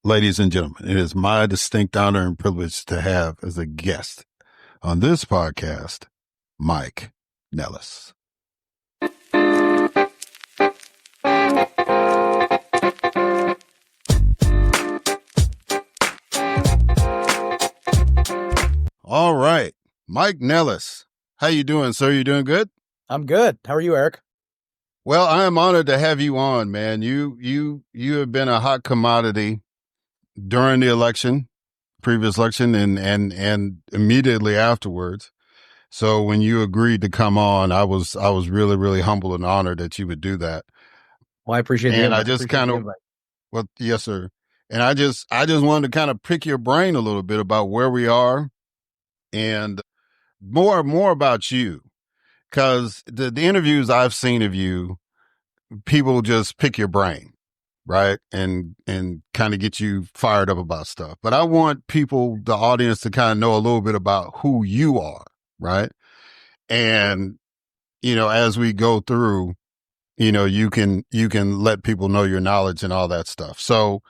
A: Ladies and gentlemen, it is my distinct honor and privilege to have as a guest on this podcast, Mike Nellis. All right, Mike Nellis. How you doing, sir? You doing good?
D: I'm good. How are you, Eric?
A: Well, I am honored to have you on, man. You have been a hot commodity during the previous election, and immediately afterwards. So when you agreed to come on, I was really, really humbled and honored that you would do that.
D: Well, I appreciate the
A: And
D: invite.
A: I just kind of, well, yes, sir. And I just wanted to kind of pick your brain a little bit about where we are and more about you. Because the interviews I've seen of you, people just pick your brain, right? And kind of get you fired up about stuff. But I want the audience to kind of know a little bit about who you are, right? And, as we go through, you can let people know your knowledge and all that stuff. So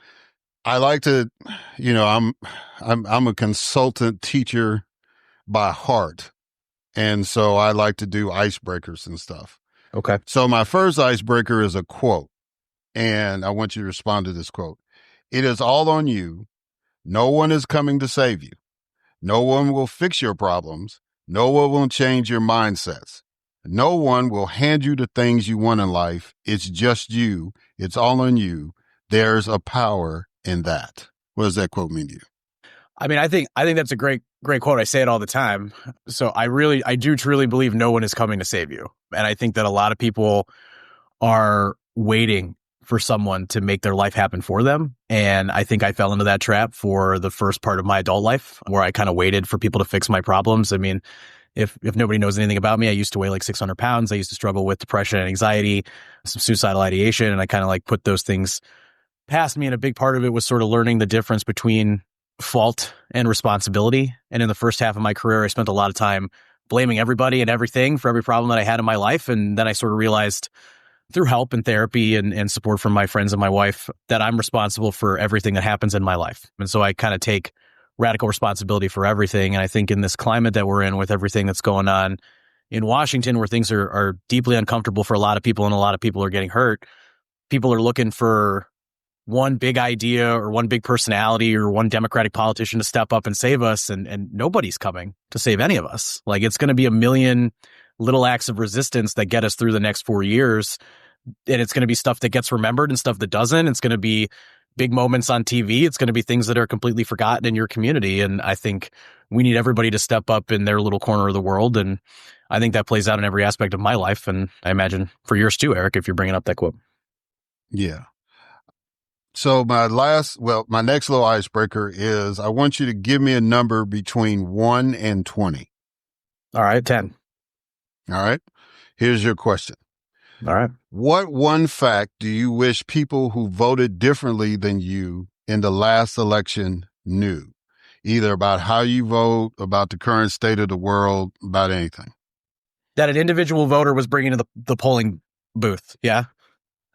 A: I like to, I'm a consultant teacher by heart. And so I like to do icebreakers and stuff.
D: Okay.
A: So my first icebreaker is a quote, and I want you to respond to this quote. It is all on you. No one is coming to save you. No one will fix your problems. No one will change your mindsets. No one will hand you the things you want in life. It's just you. It's all on you. There's a power in that. What does that quote mean to you?
D: I mean, I think that's a great quote. I say it all the time. So I do truly believe no one is coming to save you. And I think that a lot of people are waiting for someone to make their life happen for them. And I think I fell into that trap for the first part of my adult life, where I kind of waited for people to fix my problems. I mean, if nobody knows anything about me, I used to weigh like 600 pounds. I used to struggle with depression and anxiety, some suicidal ideation. And I kind of like put those things past me. And a big part of it was sort of learning the difference between fault and responsibility. And in the first half of my career, I spent a lot of time blaming everybody and everything for every problem that I had in my life. And then I sort of realized through help and therapy and support from my friends and my wife that I'm responsible for everything that happens in my life. And so I kind of take radical responsibility for everything. And I think in this climate that we're in, with everything that's going on in Washington, where things are deeply uncomfortable for a lot of people and a lot of people are getting hurt, people are looking for one big idea or one big personality or one Democratic politician to step up and save us. And nobody's coming to save any of us. Like, it's going to be a million little acts of resistance that get us through the next 4 years. And it's going to be stuff that gets remembered and stuff that doesn't. It's going to be big moments on TV. It's going to be things that are completely forgotten in your community. And I think we need everybody to step up in their little corner of the world. And I think that plays out in every aspect of my life. And I imagine for yours too, Eric, if you're bringing up that quote.
A: Yeah. So my next little icebreaker is I want you to give me a number between 1 and 20.
D: All right, 10.
A: All right. Here's your question.
D: All right.
A: What one fact do you wish people who voted differently than you in the last election knew? Either about how you vote, about the current state of the world, about anything.
D: That an individual voter was bringing to the polling booth. Yeah.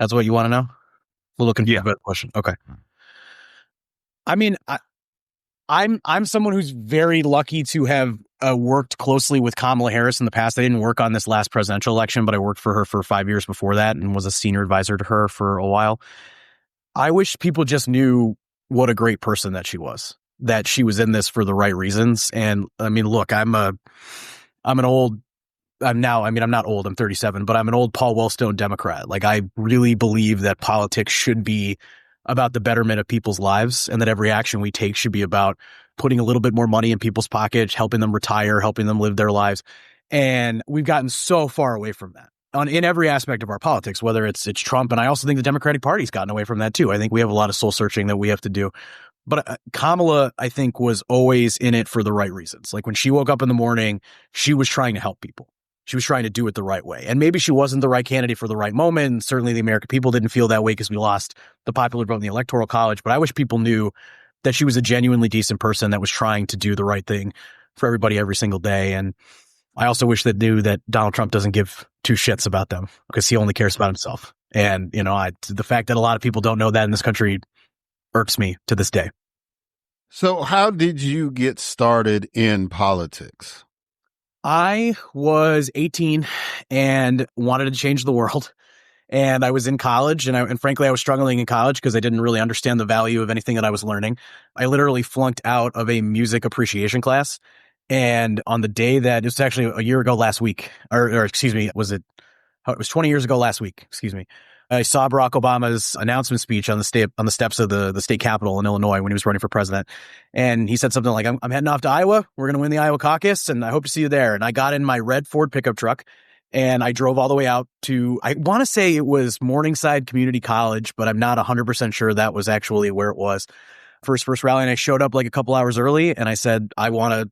D: That's what you want to know? A little confused about the question. Okay. I mean, I'm someone who's very lucky to have worked closely with Kamala Harris in the past. I didn't work on this last presidential election, but I worked for her for 5 years before that and was a senior advisor to her for a while. I wish people just knew what a great person that she was, that she was in this for the right reasons. And I mean, look, I'm not old, I'm 37, but I'm an old Paul Wellstone Democrat. Like, I really believe that politics should be about the betterment of people's lives, and that every action we take should be about putting a little bit more money in people's pockets, helping them retire, helping them live their lives. And we've gotten so far away from that in every aspect of our politics, whether it's Trump. And I also think the Democratic Party's gotten away from that too. I think we have a lot of soul searching that we have to do. But Kamala, I think, was always in it for the right reasons. Like, when she woke up in the morning, she was trying to help people. She was trying to do it the right way. And maybe she wasn't the right candidate for the right moment. And certainly the American people didn't feel that way because we lost the popular vote in the Electoral College. But I wish people knew that she was a genuinely decent person that was trying to do the right thing for everybody every single day. And I also wish they knew that Donald Trump doesn't give two shits about them because he only cares about himself. And, the fact that a lot of people don't know that in this country irks me to this day.
A: So how did you get started in politics?
D: I was 18 and wanted to change the world. And I was in college, and frankly, I was struggling in college because I didn't really understand the value of anything that I was learning. I literally flunked out of a music appreciation class. And on the day that, it was actually a year ago last week, or excuse me, it was 20 years ago last week, excuse me. I saw Barack Obama's announcement speech on the steps of the state capitol in Illinois when he was running for president. And he said something like, I'm heading off to Iowa. We're going to win the Iowa caucus, and I hope to see you there. And I got in my red Ford pickup truck, and I drove all the way out to, I want to say it was Morningside Community College, but I'm not 100% sure that was actually where it was. First rally, and I showed up like a couple hours early, and I said, I want to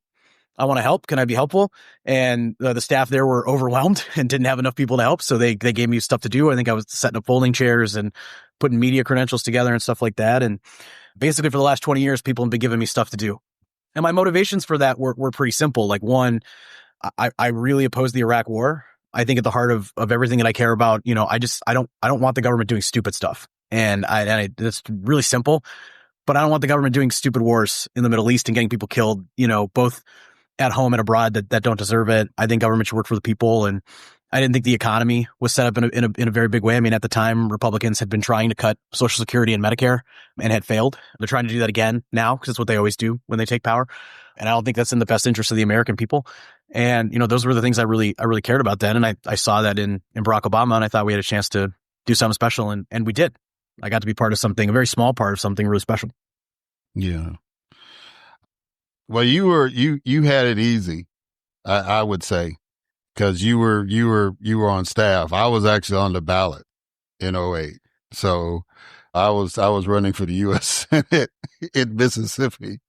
D: help. Can I be helpful? And the staff there were overwhelmed and didn't have enough people to help. So they gave me stuff to do. I think I was setting up folding chairs and putting media credentials together and stuff like that. And basically for the last 20 years, people have been giving me stuff to do. And my motivations for that were pretty simple. Like, one, I really oppose the Iraq war. I think at the heart of everything that I care about, I don't want the government doing stupid stuff. And it's really simple, but I don't want the government doing stupid wars in the Middle East and getting people killed, both at home and abroad that don't deserve it. I think government should work for the people. And I didn't think the economy was set up in a very big way. I mean, at the time, Republicans had been trying to cut Social Security and Medicare and had failed. They're trying to do that again now because it's what they always do when they take power. And I don't think that's in the best interest of the American people. And, those were the things I really cared about then. And I saw that in Barack Obama, and I thought we had a chance to do something special. And we did. I got to be part of something, a very small part of something really special.
A: Yeah. Well, you had it easy, I would say, because you were on staff. I was actually on the ballot in '08. So I was running for the U.S. Senate in Mississippi.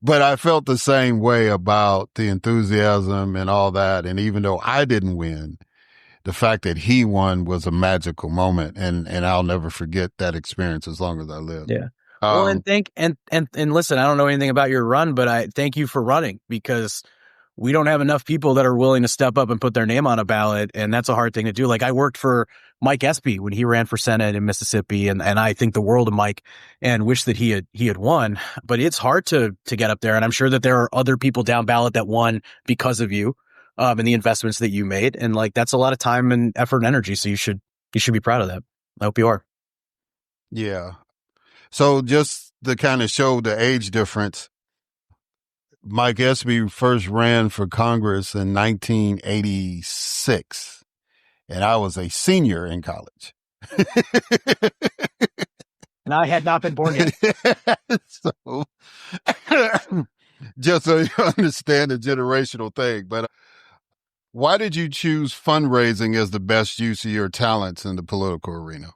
A: But I felt the same way about the enthusiasm and all that. And even though I didn't win, the fact that he won was a magical moment. And I'll never forget that experience as long as I live.
D: Yeah. Well, and listen, I don't know anything about your run, but I thank you for running, because we don't have enough people that are willing to step up and put their name on a ballot. And that's a hard thing to do. Like, I worked for Mike Espy when he ran for Senate in Mississippi, and I think the world of Mike and wish that he had won, but it's hard to get up there. And I'm sure that there are other people down ballot that won because of you, and the investments that you made. And like, that's a lot of time and effort and energy. So you should be proud of that. I hope you are.
A: Yeah. So just to kind of show the age difference, Mike Espy first ran for Congress in 1986, and I was a senior in college.
D: And I had not been born yet.
A: So, just so you understand the generational thing. But why did you choose fundraising as the best use of your talents in the political arena?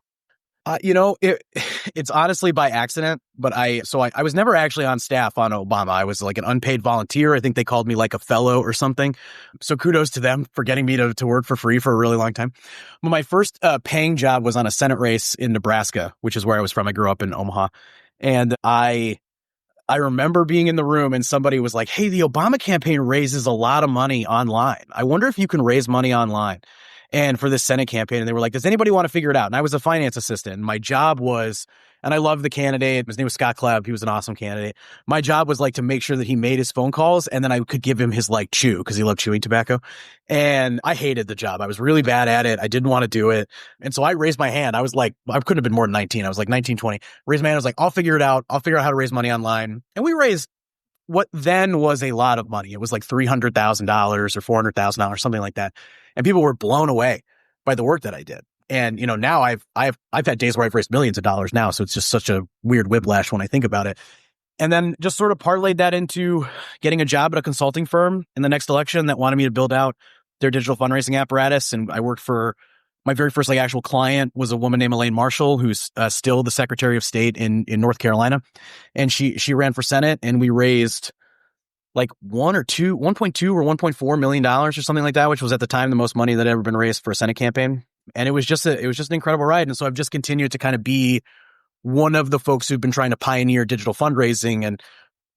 D: It's honestly by accident, but I was never actually on staff on Obama. I was like an unpaid volunteer. I think they called me like a fellow or something. So kudos to them for getting me to work for free for a really long time. But my first paying job was on a Senate race in Nebraska, which is where I was from. I grew up in Omaha. And I remember being in the room and somebody was like, hey, the Obama campaign raises a lot of money online. I wonder if you can raise money online. And for this Senate campaign, and they were like, does anybody want to figure it out? And I was a finance assistant. And my job was, and I loved the candidate. His name was Scott Klebb. He was an awesome candidate. My job was like to make sure that he made his phone calls, and then I could give him his like chew, because he loved chewing tobacco. And I hated the job. I was really bad at it. I didn't want to do it. And so I raised my hand. I was like, I couldn't have been more than 19. I was like 19, 20. Raised my hand. I was like, I'll figure it out. I'll figure out how to raise money online. And we raised what then was a lot of money. It was like $300,000 or $400,000, something like that. And people were blown away by the work that I did. And, now I've had days where I've raised millions of dollars now. So it's just such a weird whiplash when I think about it. And then just sort of parlayed that into getting a job at a consulting firm in the next election that wanted me to build out their digital fundraising apparatus. And I worked for my very first like actual client was a woman named Elaine Marshall, who's still the Secretary of State in North Carolina. And she ran for Senate, and we raised like $1.2 or $1.4 million or something like that, which was at the time the most money that had ever been raised for a Senate campaign. And it was just an incredible ride. And so I've just continued to kind of be one of the folks who've been trying to pioneer digital fundraising. And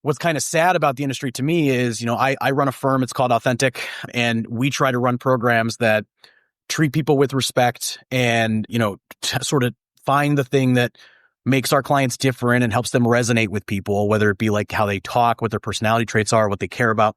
D: what's kind of sad about the industry to me is, I run a firm, it's called Authentic, and we try to run programs that treat people with respect and, sort of find the thing that makes our clients different and helps them resonate with people, whether it be like how they talk, what their personality traits are, what they care about.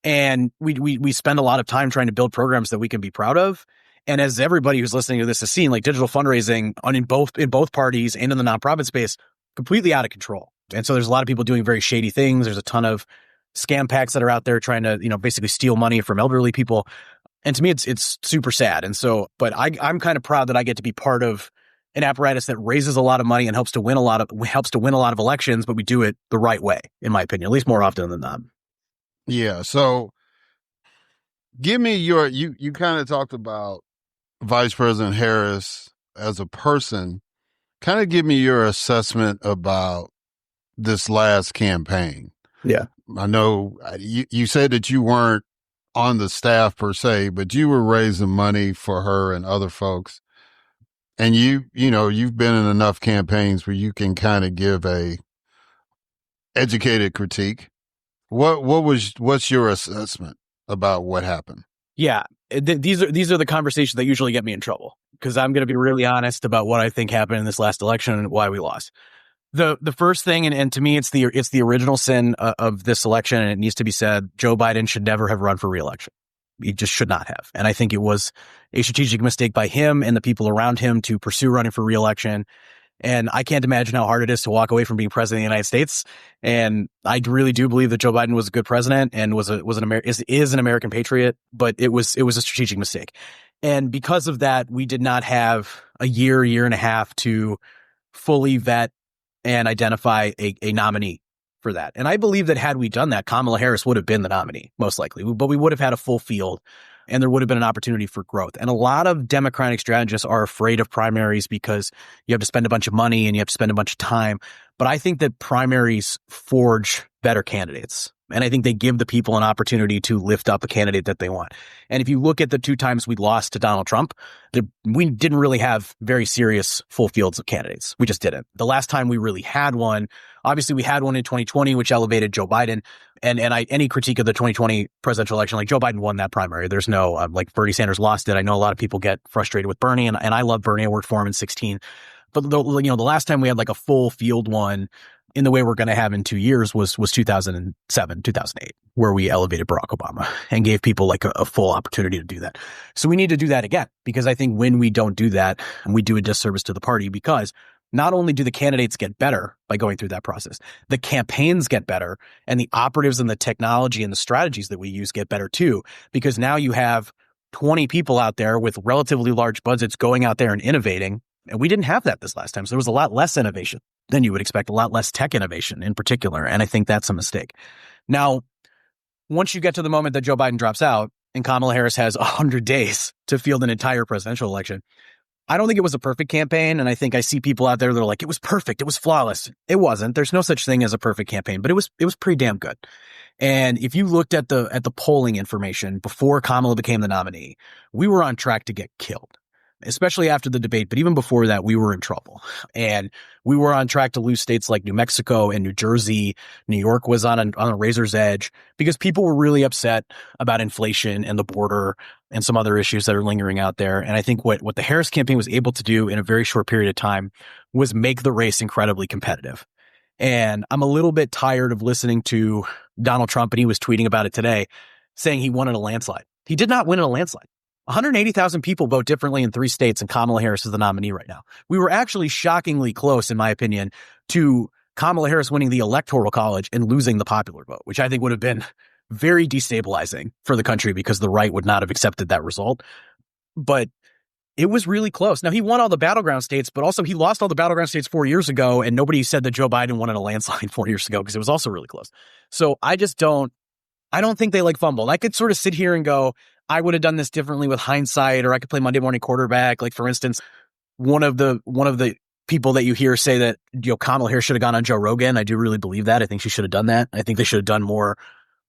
D: And we spend a lot of time trying to build programs that we can be proud of. And as everybody who's listening to this has seen, like digital fundraising in both parties and in the nonprofit space, completely out of control. And so there's a lot of people doing very shady things. There's a ton of scam packs that are out there trying to, basically steal money from elderly people. And to me, it's super sad. And so, but I'm kind of proud that I get to be part of an apparatus that raises a lot of money and helps to win a lot of elections, but we do it the right way, in my opinion, at least more often than not.
A: Yeah. So give me you kind of talked about Vice President Harris as a person. Kind of give me your assessment about this last campaign.
D: Yeah.
A: I know you said that you weren't on the staff per se, but you were raising money for her and other folks. And you've been in enough campaigns where you can kind of give a educated critique. What's your assessment about what happened?
D: Yeah, these are the conversations that usually get me in trouble, because I'm going to be really honest about what I think happened in this last election and why we lost. The first thing, and to me, it's the original sin of this election, and it needs to be said: Joe Biden should never have run for re-election. He just should not have. And I think it was a strategic mistake by him and the people around him to pursue running for re-election. And I can't imagine how hard it is to walk away from being president of the United States. And I really do believe that Joe Biden was a good president and is an American patriot, but it was a strategic mistake. And because of that, we did not have a year and a half to fully vet and identify a nominee for that. And I believe that had we done that, Kamala Harris would have been the nominee, most likely, but we would have had a full field and there would have been an opportunity for growth. And a lot of Democratic strategists are afraid of primaries because you have to spend a bunch of money and you have to spend a bunch of time. But I think that primaries forge better candidates. And I think they give the people an opportunity to lift up a candidate that they want. And if you look at the two times we lost to Donald Trump, we didn't really have very serious full fields of candidates. We just didn't. The last time we really had one, obviously we had one in 2020, which elevated Joe Biden. And any critique of the 2020 presidential election, like Joe Biden won that primary. There's no, like Bernie Sanders lost it. I know a lot of people get frustrated with Bernie, and I love Bernie. I worked for him in 2016. But the last time we had like a full field one in the way we're going to have in 2 years was 2007, 2008, where we elevated Barack Obama and gave people like a full opportunity to do that. So we need to do that again, because I think when we don't do that, we do a disservice to the party, because not only do the candidates get better by going through that process, the campaigns get better, and the operatives and the technology and the strategies that we use get better too, because now you have 20 people out there with relatively large budgets going out there and innovating. And we didn't have that this last time. So there was a lot less innovation than you would expect, a lot less tech innovation in particular. And I think that's a mistake. Now, once you get to the moment that Joe Biden drops out and Kamala Harris has 100 days to field an entire presidential election, I don't think it was a perfect campaign. And I think I see people out there that are like, it was perfect, it was flawless. It wasn't. There's no such thing as a perfect campaign, but it was pretty damn good. And if you looked at the polling information before Kamala became the nominee, we were on track to get killed, especially after the debate. But even before that, we were in trouble. And we were on track to lose states like New Mexico and New Jersey. New York was on a razor's edge because people were really upset about inflation and the border and some other issues that are lingering out there. And I think what the Harris campaign was able to do in a very short period of time was make the race incredibly competitive. And I'm a little bit tired of listening to Donald Trump, and he was tweeting about it today, saying he won in a landslide. He did not win in a landslide. 180,000 people vote differently in 3 states, and Kamala Harris is the nominee right now. We were actually shockingly close, in my opinion, to Kamala Harris winning the Electoral College and losing the popular vote, which I think would have been very destabilizing for the country because the right would not have accepted that result. But it was really close. Now, he won all the battleground states, but also he lost all the battleground states 4 years ago, and nobody said that Joe Biden won in a landslide 4 years ago because it was also really close. So I don't think they like fumbled. I could sort of sit here and go, I would have done this differently with hindsight, or I could play Monday morning quarterback. Like, for instance, one of the people that you hear say that, Kamala Harris should have gone on Joe Rogan. I do really believe that. I think she should have done that. I think they should have done more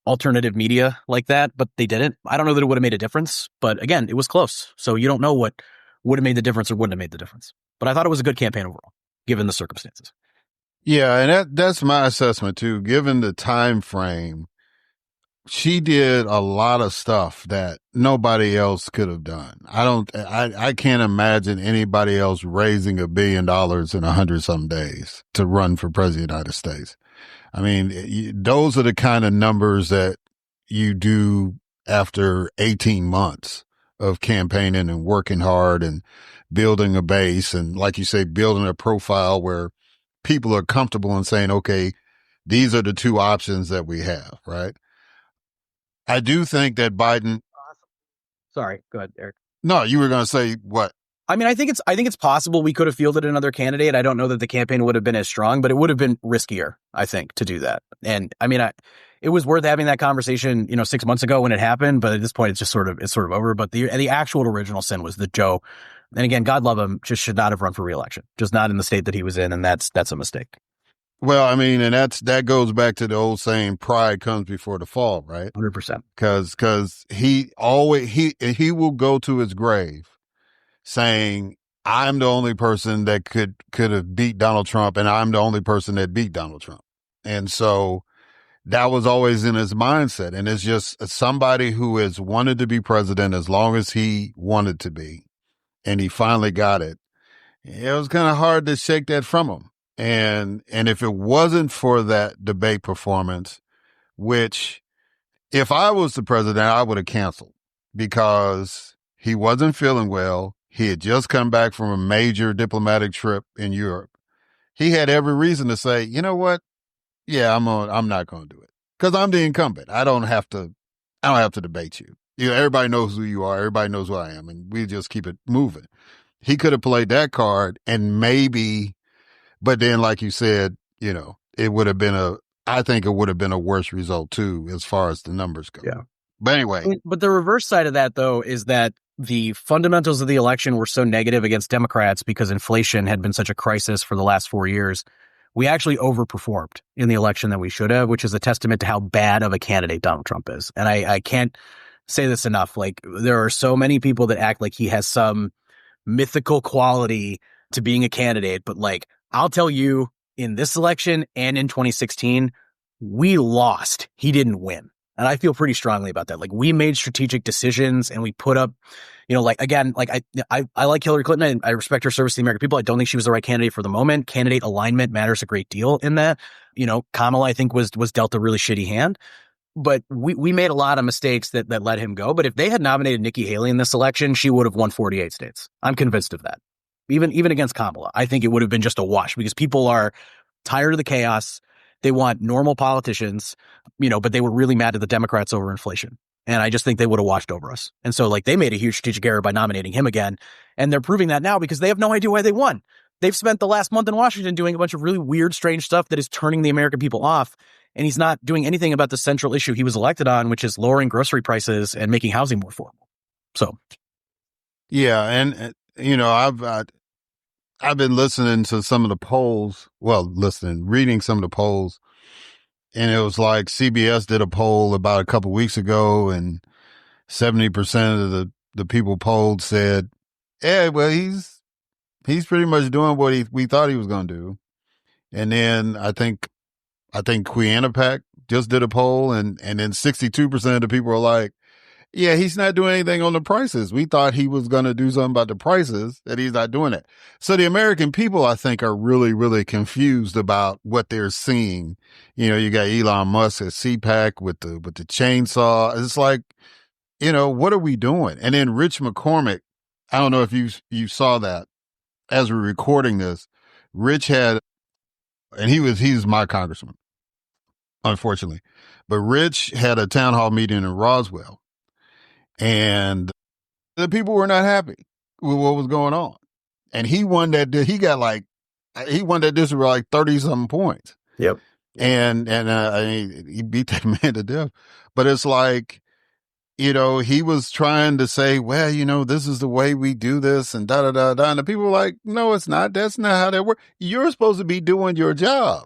D: alternative media like that, but they didn't. I don't know that it would have made a difference, but again, it was close. So you don't know what would have made the difference or wouldn't have made the difference. But I thought it was a good campaign overall, given the circumstances.
A: Yeah, and that's my assessment too. Given the time frame, she did a lot of stuff that nobody else could have done. I can't imagine anybody else raising $1 billion in 100-some days to run for president of the United States. I mean, those are the kind of numbers that you do after 18 months of campaigning and working hard and building a base. And like you say, building a profile where people are comfortable in saying, okay, these are the two options that we have, right? I do think that Biden.
D: Sorry, go ahead, Eric.
A: No, you were going to say what?
D: I mean, I think it's possible we could have fielded another candidate. I don't know that the campaign would have been as strong, but it would have been riskier, I think, to do that. And I mean, it was worth having that conversation, 6 months ago when it happened. But at this point, it's sort of over. But the actual original sin was that Joe, and again, God love him, just should not have run for re-election, just not in the state that he was in, and that's a mistake.
A: Well, I mean, and that goes back to the old saying, pride comes before the fall, right?
D: 100%.
A: Because he will go to his grave saying, I'm the only person that could have beat Donald Trump, and I'm the only person that beat Donald Trump. And so that was always in his mindset. And it's just somebody who has wanted to be president as long as he wanted to be, and he finally got it. It was kind of hard to shake that from him. And if it wasn't for that debate performance, which if I was the president, I would have canceled because he wasn't feeling well. He had just come back from a major diplomatic trip in Europe. He had every reason to say, you know what? Yeah, I'm not going to do it because I'm the incumbent. I don't have to debate you. Everybody knows who you are. Everybody knows who I am. And we just keep it moving. He could have played that card and maybe, but then like you said, it would have been I think it would have been a worse result too, as far as the numbers go.
D: Yeah.
A: But anyway.
D: But the reverse side of that, though, is that the fundamentals of the election were so negative against Democrats because inflation had been such a crisis for the last 4 years. We actually overperformed in the election that we should have, which is a testament to how bad of a candidate Donald Trump is. And I can't say this enough. Like, there are so many people that act like he has some mythical quality to being a candidate. But like, I'll tell you, in this election and in 2016, we lost. He didn't win. And I feel pretty strongly about that. Like, we made strategic decisions and we put up, I like Hillary Clinton and I respect her service to the American people. I don't think she was the right candidate for the moment. Candidate alignment matters a great deal in that. Kamala, I think, was dealt a really shitty hand. But we made a lot of mistakes that let him go. But if they had nominated Nikki Haley in this election, she would have won 48 states. I'm convinced of that. Even against Kamala, I think it would have been just a wash because people are tired of the chaos. They want normal politicians, but they were really mad at the Democrats over inflation. And I just think they would have washed over us. And so they made a huge strategic error by nominating him again. And they're proving that now because they have no idea why they won. They've spent the last month in Washington doing a bunch of really weird, strange stuff that is turning the American people off. And he's not doing anything about the central issue he was elected on, which is lowering grocery prices and making housing more affordable. So.
A: Yeah. And, I've been listening to some of the polls. Reading some of the polls. And it was like CBS did a poll about a couple weeks ago, and 70% of the people polled said, "Yeah, well, he's pretty much doing what we thought he was going to do." And then I think Quinnipiac just did a poll, and then 62% of the people were like, "Yeah, he's not doing anything on the prices. We thought he was going to do something about the prices, that he's not doing it." So the American people, I think, are really, really confused about what they're seeing. You got Elon Musk at CPAC with the chainsaw. It's like, what are we doing? And then Rich McCormick, I don't know if you saw that as we're recording this. Rich had, and he's my congressman, unfortunately, but Rich had a town hall meeting in Roswell. And the people were not happy with what was going on. And he won that district with like 30 something points.
D: Yep.
A: And he beat that man to death. But it's like, he was trying to say, well, this is the way we do this and da da da da. And the people were like, no, it's not. That's not how that works. You're supposed to be doing your job.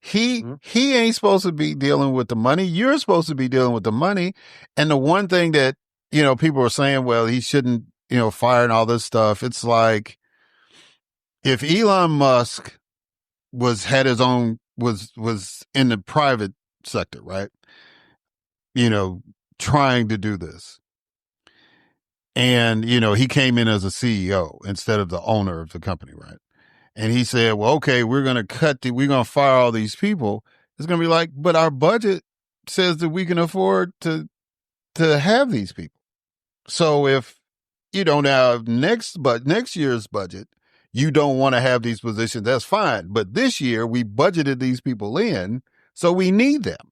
A: He ain't supposed to be dealing with the money. You're supposed to be dealing with the money. And the one thing that, people are saying, well, he shouldn't, fire and all this stuff. It's like, if Elon Musk was in the private sector, right? Trying to do this. And, he came in as a CEO instead of the owner of the company, right? And he said, well, okay, we're going to fire all these people. It's going to be like, but our budget says that we can afford to have these people. So if you don't have next year's budget, you don't want to have these positions, that's fine. But this year we budgeted these people in, so we need them.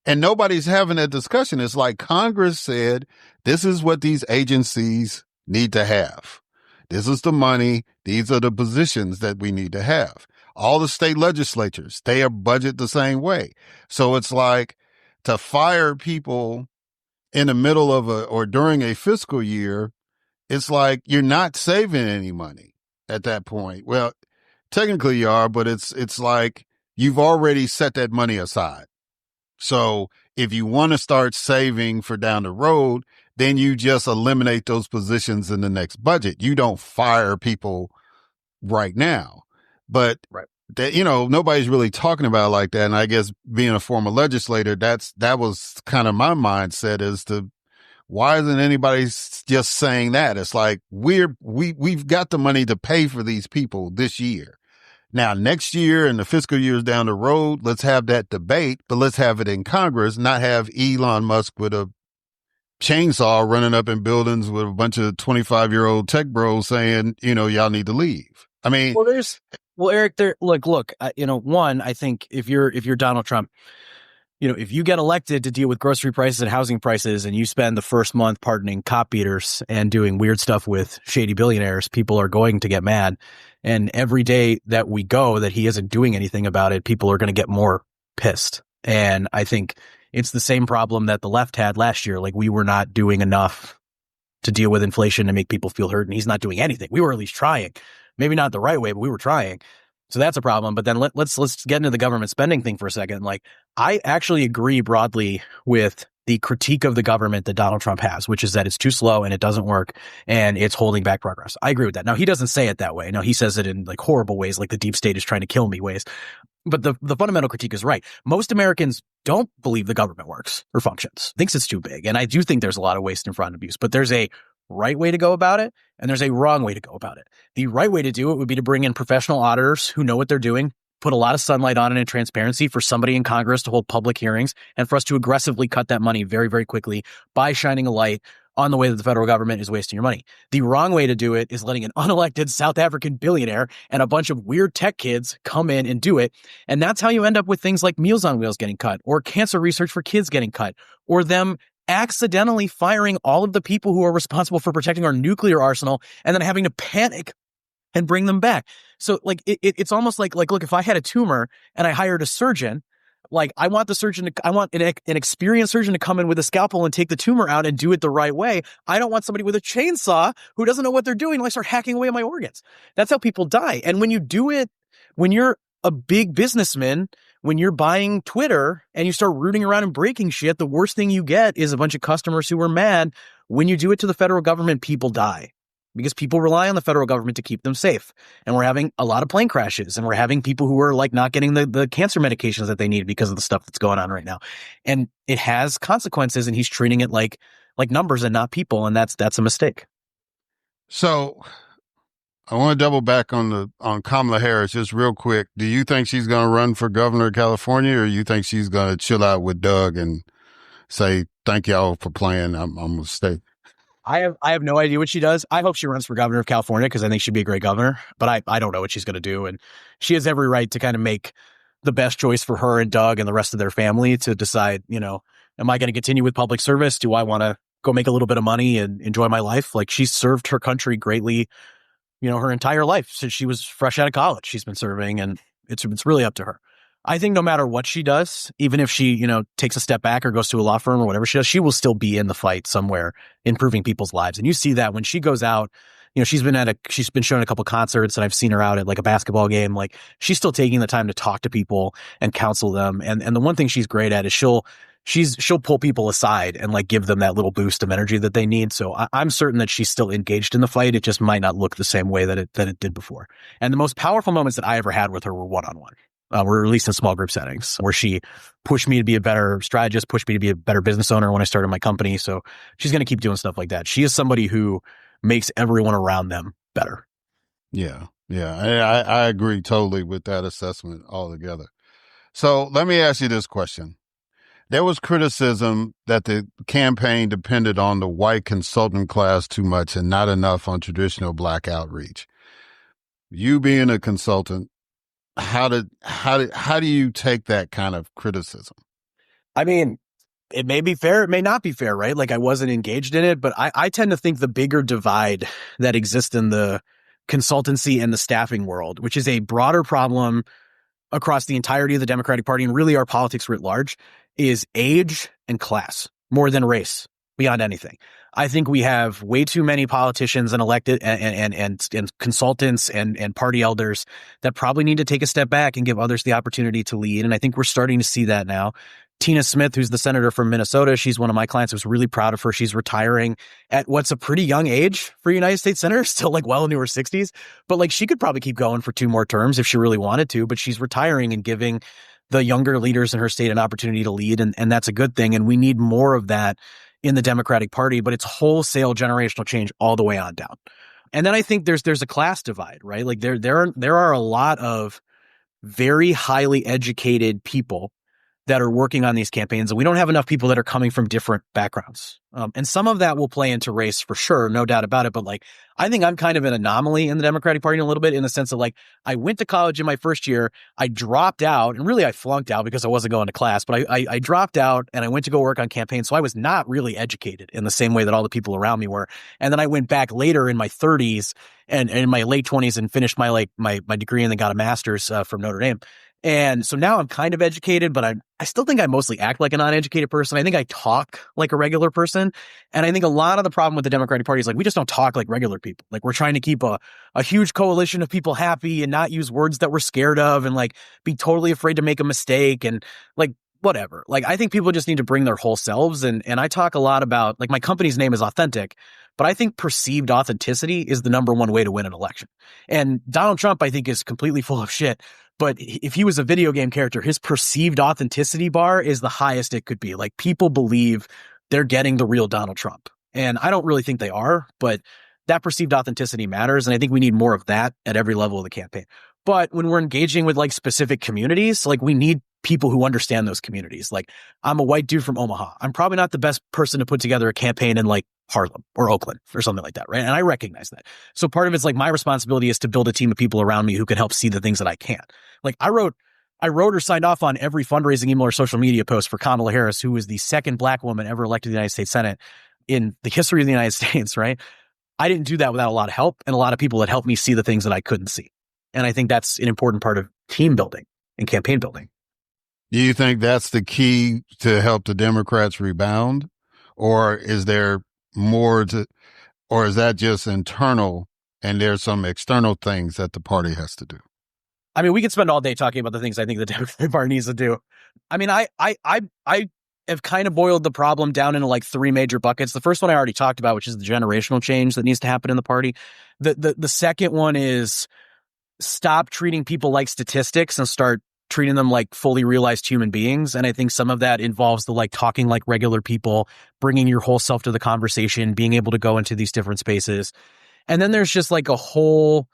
A: And nobody's having that discussion. It's like Congress said, this is what these agencies need to have. This is the money. These are the positions that we need to have. All the state legislatures, they are budgeted the same way. So it's like to fire people in the middle of or during a fiscal year, it's like you're not saving any money at that point. Well, technically you are, but it's like you've already set that money aside. So if you want to start saving for down the road, then you just eliminate those positions in the next budget. You don't fire people right now. But
D: right.
A: That, nobody's really talking about it like that. And I guess being a former legislator, that was kind of my mindset as to why isn't anybody just saying that? It's like we've got the money to pay for these people this year. Now, next year and the fiscal years down the road, let's have that debate, but let's have it in Congress, not have Elon Musk with a chainsaw running up in buildings with a bunch of 25-year-old tech bros saying, y'all need to leave. I mean,
D: Eric, look, one, I think if you're Donald Trump, if you get elected to deal with grocery prices and housing prices and you spend the first month pardoning cop beaters and doing weird stuff with shady billionaires, people are going to get mad. And every day that we go that he isn't doing anything about it, people are going to get more pissed. And I think it's the same problem that the left had last year. Like, we were not doing enough to deal with inflation and make people feel hurt. And he's not doing anything. We were at least trying. Maybe not the right way, but we were trying. So that's a problem. But then let's get into the government spending thing for a second. Like, I actually agree broadly with the critique of the government that Donald Trump has, which is that it's too slow and it doesn't work and it's holding back progress. I agree with that. Now, he doesn't say it that way. Now, he says it in like horrible ways, like the deep state is trying to kill me ways. But the fundamental critique is right. Most Americans don't believe the government works or functions, thinks it's too big. And I do think there's a lot of waste and fraud and abuse, but there's a right way to go about it and there's a wrong way to go about it. The right way to do it would be to bring in professional auditors who know what they're doing, put a lot of sunlight on it and transparency for somebody in Congress to hold public hearings and for us to aggressively cut that money very, very quickly by shining a light on the way that the federal government is wasting your money. The wrong way to do it is letting an unelected South African billionaire and a bunch of weird tech kids come in and do it. And that's how you end up with things like Meals on Wheels getting cut or cancer research for kids getting cut or them accidentally firing all of the people who are responsible for protecting our nuclear arsenal and then having to panic and bring them back. So like it's almost like look, if I had a tumor and I hired a surgeon, like I want an experienced surgeon to come in with a scalpel and take the tumor out and do it the right way. I don't want somebody with a chainsaw who doesn't know what they're doing like start hacking away at my organs. That's how people die. And when you do it, when you're a big businessman, when you're buying Twitter and you start rooting around and breaking shit, the worst thing you get is a bunch of customers who are mad. When you do it to the federal government, people die because people rely on the federal government to keep them safe. And we're having a lot of plane crashes and we're having people who are like not getting the cancer medications that they need because of the stuff that's going on right now. And it has consequences and he's treating it like numbers and not people. And that's a mistake.
A: So I want to double back on Kamala Harris just real quick. Do you think she's going to run for governor of California, or you think she's going to chill out with Doug and say, thank y'all for playing, I'm going to stay?
D: I have no idea what she does. I hope she runs for governor of California because I think she'd be a great governor, but I don't know what she's going to do. And she has every right to kind of make the best choice for her and Doug and the rest of their family to decide, am I going to continue with public service? Do I want to go make a little bit of money and enjoy my life? Like, she's served her country greatly, her entire life since she was fresh out of college. She's been serving, and it's really up to her. I think no matter what she does, even if she, takes a step back or goes to a law firm or whatever she does, she will still be in the fight somewhere, improving people's lives. And you see that when she goes out, she's been shown a couple concerts, and I've seen her out at like a basketball game. Like, she's still taking the time to talk to people and counsel them. And the one thing she's great at is she'll pull people aside and like give them that little boost of energy that they need. So I'm certain that she's still engaged in the fight. It just might not look the same way that it did before. And the most powerful moments that I ever had with her were one-on-one. Were released in small group settings where she pushed me to be a better strategist, pushed me to be a better business owner when I started my company. So she's going to keep doing stuff like that. She is somebody who makes everyone around them better.
A: Yeah. I agree totally with that assessment altogether. So let me ask you this question. There was criticism that the campaign depended on the white consultant class too much and not enough on traditional black outreach. You being a consultant, how do you take that kind of criticism?
D: I mean, it may be fair, it may not be fair, right? Like I wasn't engaged in it, but I tend to think the bigger divide that exists in the consultancy and the staffing world, which is a broader problem across the entirety of the Democratic Party and really our politics writ large, is age and class more than race beyond anything. I think we have way too many politicians and elected and consultants and party elders that probably need to take a step back and give others the opportunity to lead. And I think we're starting to see that now. Tina Smith, who's the senator from Minnesota, she's one of my clients. I was really proud of her. She's retiring at what's a pretty young age for a United States senator, still like well into her 60s. But like she could probably keep going for 2 more terms if she really wanted to, but she's retiring and giving the younger leaders in her state an opportunity to lead. And that's a good thing. And we need more of that in the Democratic Party, but it's wholesale generational change all the way on down. And then I think there's a class divide, right? Like there are a lot of very highly educated people that are working on these campaigns, and we don't have enough people that are coming from different backgrounds. And some of that will play into race for sure, no doubt about it. But like, I think I'm kind of an anomaly in the Democratic Party a little bit in the sense of like, I went to college in my first year, I dropped out, and really I flunked out because I wasn't going to class, but I dropped out and I went to go work on campaigns. So I was not really educated in the same way that all the people around me were. And then I went back later in my 30s and in my late 20s and finished my degree and then got a master's from Notre Dame. And so now I'm kind of educated, but I still think I mostly act like a non-educated person. I think I talk like a regular person. And I think a lot of the problem with the Democratic Party is like, we just don't talk like regular people. Like we're trying to keep a huge coalition of people happy and not use words that we're scared of and like be totally afraid to make a mistake and like whatever. Like I think people just need to bring their whole selves. And I talk a lot about like my company's name is Authentic, but I think perceived authenticity is the number one way to win an election. And Donald Trump, I think, is completely full of shit. But if he was a video game character, his perceived authenticity bar is the highest it could be. Like people believe they're getting the real Donald Trump. And I don't really think they are, but that perceived authenticity matters. And I think we need more of that at every level of the campaign. But when we're engaging with like specific communities, like we need people who understand those communities. Like I'm a white dude from Omaha. I'm probably not the best person to put together a campaign in like Harlem or Oakland or something like that, right? And I recognize that. So part of it's like my responsibility is to build a team of people around me who can help see the things that I can't. Like I wrote or signed off on every fundraising email or social media post for Kamala Harris, who was the second black woman ever elected to the United States Senate in the history of the United States, right? I didn't do that without a lot of help and a lot of people that helped me see the things that I couldn't see. And I think that's an important part of team building and campaign building.
A: Do you think that's the key to help the Democrats rebound? Or is there more to, or is that just internal and there's some external things that the party has to do?
D: I mean, we could spend all day talking about the things I think the Democratic Party needs to do. I mean, I have kind of boiled the problem down into like 3 major buckets. The first one I already talked about, which is the generational change that needs to happen in the party. The second one is stop treating people like statistics and start treating them like fully realized human beings. And I think some of that involves the like talking like regular people, bringing your whole self to the conversation, being able to go into these different spaces. And then there's just like a whole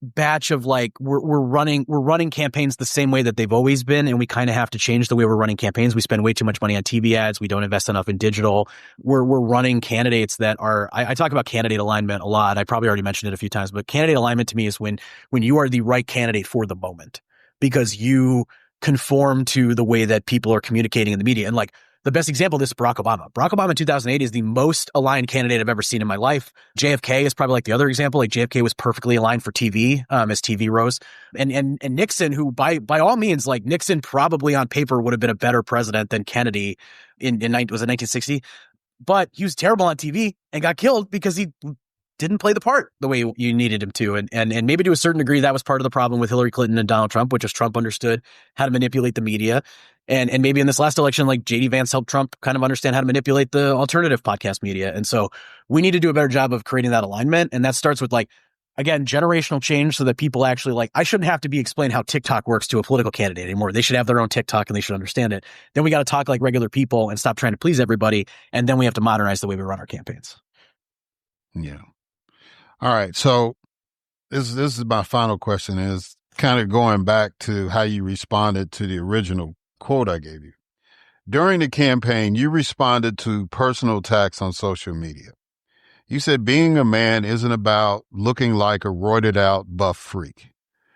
D: batch of like, we're running campaigns the same way that they've always been. And we kind of have to change the way we're running campaigns. We spend way too much money on TV ads. We don't invest enough in digital. We're running candidates that are, I talk about candidate alignment a lot. I probably already mentioned it a few times, but candidate alignment to me is when you are the right candidate for the moment because you conform to the way that people are communicating in the media. And like, the best example of this is Barack Obama. Barack Obama in 2008 is the most aligned candidate I've ever seen in my life. JFK is probably like the other example. Like JFK was perfectly aligned for TV as TV rose. And Nixon, who by all means, like Nixon probably on paper would have been a better president than Kennedy was it 1960? But he was terrible on TV and got killed because he didn't play the part the way you needed him to. And maybe to a certain degree, that was part of the problem with Hillary Clinton and Donald Trump, which is Trump understood how to manipulate the media. And maybe in this last election, like JD Vance helped Trump kind of understand how to manipulate the alternative podcast media. And so we need to do a better job of creating that alignment. And that starts with like, again, generational change so that people actually like, I shouldn't have to be explained how TikTok works to a political candidate anymore. They should have their own TikTok and they should understand it. Then we got to talk like regular people and stop trying to please everybody. And then we have to modernize the way we run our campaigns.
A: Yeah. All right. So this is my final question is kind of going back to how you responded to the original quote I gave you. During the campaign, you responded to personal attacks on social media. You said being a man isn't about looking like a roided out buff freak.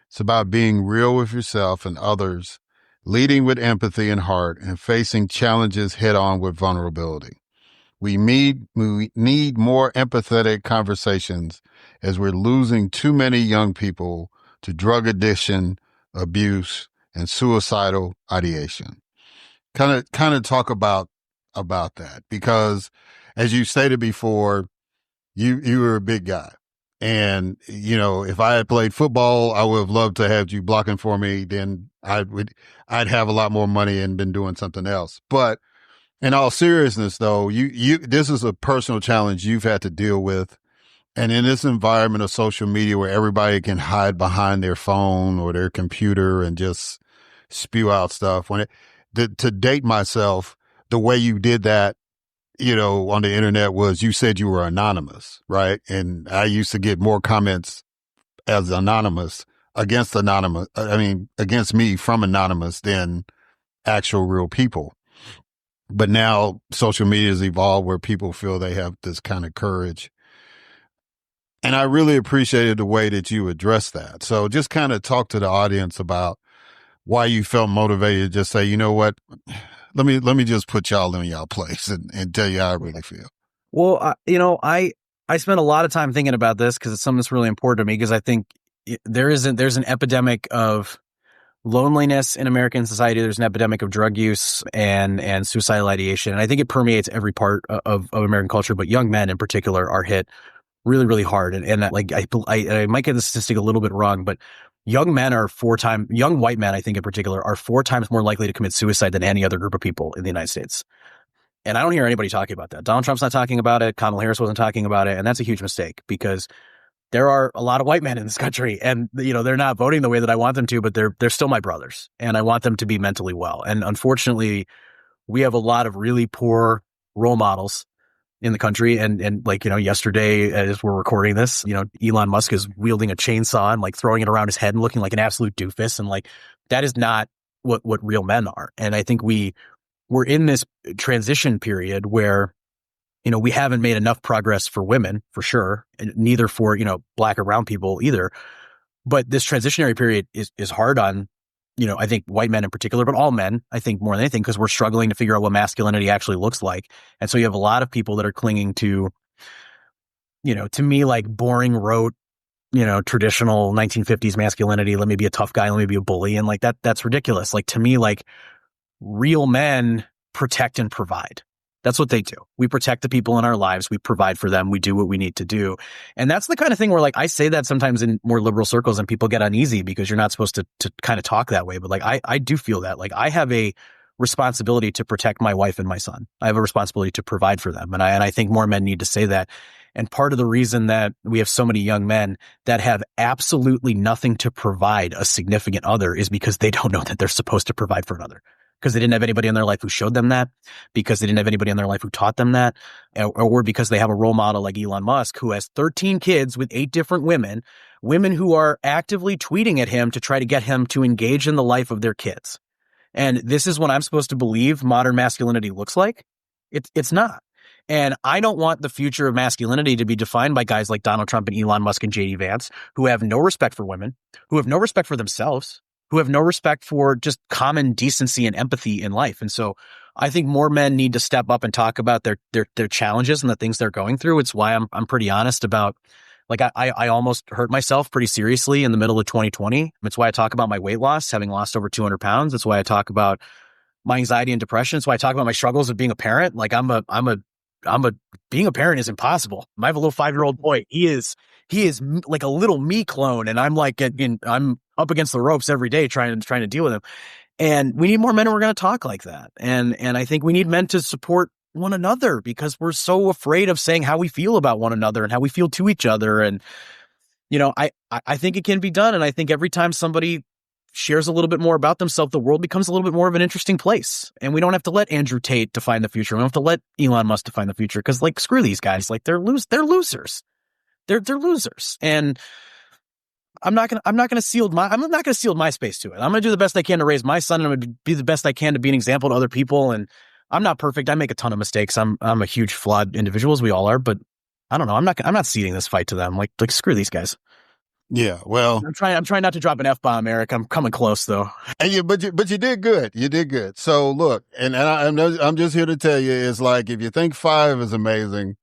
A: It's about being real with yourself and others, leading with empathy and heart, and facing challenges head on with vulnerability. We need more empathetic conversations as we're losing too many young people to drug addiction, abuse, and suicidal ideation. Kind of talk about that, because as you stated before, you were a big guy. And, you know, if I had played football, I would have loved to have you blocking for me. Then I'd have a lot more money and been doing something else. But in all seriousness, though, this is a personal challenge you've had to deal with. And in this environment of social media where everybody can hide behind their phone or their computer and just spew out stuff, to date myself, the way you did that, you know, on the internet was you said you were anonymous, right? And I used to get more comments as anonymous against me from anonymous than actual real people. But now social media has evolved where people feel they have this kind of courage. And I really appreciated the way that you addressed that. So just kind of talk to the audience about why you felt motivated to just say, you know what, let me just put y'all in y'all place and tell you how I really feel.
D: Well, I spent a lot of time thinking about this because it's something that's really important to me, because I think there's an epidemic of loneliness in American society. There's an epidemic of drug use and suicidal ideation. And I think it permeates every part of American culture, but young men in particular are hit really, really hard. And I might get the statistic a little bit wrong, but young white men, I think in particular, are 4 times more likely to commit suicide than any other group of people in the United States. And I don't hear anybody talking about that. Donald Trump's not talking about it. Kamala Harris wasn't talking about it. And that's a huge mistake, because there are a lot of white men in this country, and, you know, they're not voting the way that I want them to, but they're still my brothers, and I want them to be mentally well. And unfortunately, we have a lot of really poor role models in the country. And like, you know, yesterday, as we're recording this, you know, Elon Musk is wielding a chainsaw and like throwing it around his head and looking like an absolute doofus. And like, that is not what real men are. And I think we're in this transition period where, you know, we haven't made enough progress for women, for sure, and neither for, you know, Black or brown people either. But this transitionary period is hard on, you know, I think white men in particular, but all men, I think more than anything, because we're struggling to figure out what masculinity actually looks like. And so you have a lot of people that are clinging to, you know, to me, like boring, rote, you know, traditional 1950s masculinity. Let me be a tough guy. Let me be a bully. And like that's ridiculous. Like, to me, like, real men protect and provide. That's what they do. We protect the people in our lives. We provide for them. We do what we need to do. And that's the kind of thing where, like, I say that sometimes in more liberal circles and people get uneasy because you're not supposed to kind of talk that way. But like, I do feel that, like, I have a responsibility to protect my wife and my son. I have a responsibility to provide for them. And I think more men need to say that. And part of the reason that we have so many young men that have absolutely nothing to provide a significant other is because they don't know that they're supposed to provide for another. Because they didn't have anybody in their life who showed them that, because they didn't have anybody in their life who taught them that, or because they have a role model like Elon Musk, who has 13 kids with 8 different women who are actively tweeting at him to try to get him to engage in the life of their kids. And this is what I'm supposed to believe modern masculinity looks like? It's not. And I don't want the future of masculinity to be defined by guys like Donald Trump and Elon Musk and J.D. Vance, who have no respect for women, who have no respect for themselves, who have no respect for just common decency and empathy in life. And so I think more men need to step up and talk about their challenges and the things they're going through. It's why I'm pretty honest about, like, I almost hurt myself pretty seriously in the middle of 2020. It's why I talk about my weight loss, having lost over 200 pounds. It's why I talk about my anxiety and depression. It's why I talk about my struggles of being a parent. Like, being a parent is impossible. I have a little 5-year-old boy. He is like a little me clone. And I'm like, I'm up against the ropes every day trying to deal with him. And we need more men who are going to talk like that. And I think we need men to support one another, because we're so afraid of saying how we feel about one another and how we feel to each other. And, you know, I think it can be done. And I think every time somebody shares a little bit more about themselves, the world becomes a little bit more of an interesting place. And we don't have to let Andrew Tate define the future. We don't have to let Elon Musk define the future, because, like, screw these guys. Like, they're losers. They're losers. And I'm not gonna shield my space to it. I'm gonna do the best I can to raise my son, and I'm gonna be the best I can to be an example to other people. And I'm not perfect. I make a ton of mistakes. I'm a huge flawed individual, as we all are. But I don't know. I'm not ceding this fight to them. Like screw these guys.
A: Yeah, well,
D: I'm trying not to drop an F-bomb, Eric. I'm coming close though.
A: and but you did good. You did good. So look, I'm just here to tell you, it's like if you think 5 is amazing,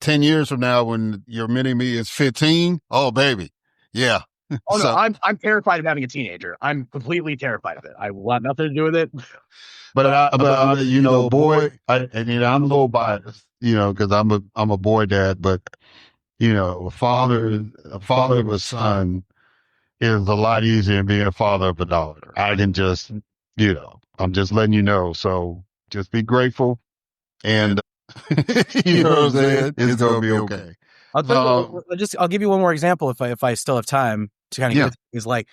A: 10 years from now, when your mini me is 15, oh baby, yeah.
D: Oh no, I'm terrified of having a teenager. I'm completely terrified of it. I want nothing to do with it.
A: But you know, boy, I'm a little biased, because I'm a boy dad, but a father of a son is a lot easier than being a father of a daughter. I can just, I'm just letting you know. So just be grateful, and you know what I'm saying? It's gonna be okay.
D: I'll give you one more example if I still have time to kind of get is like,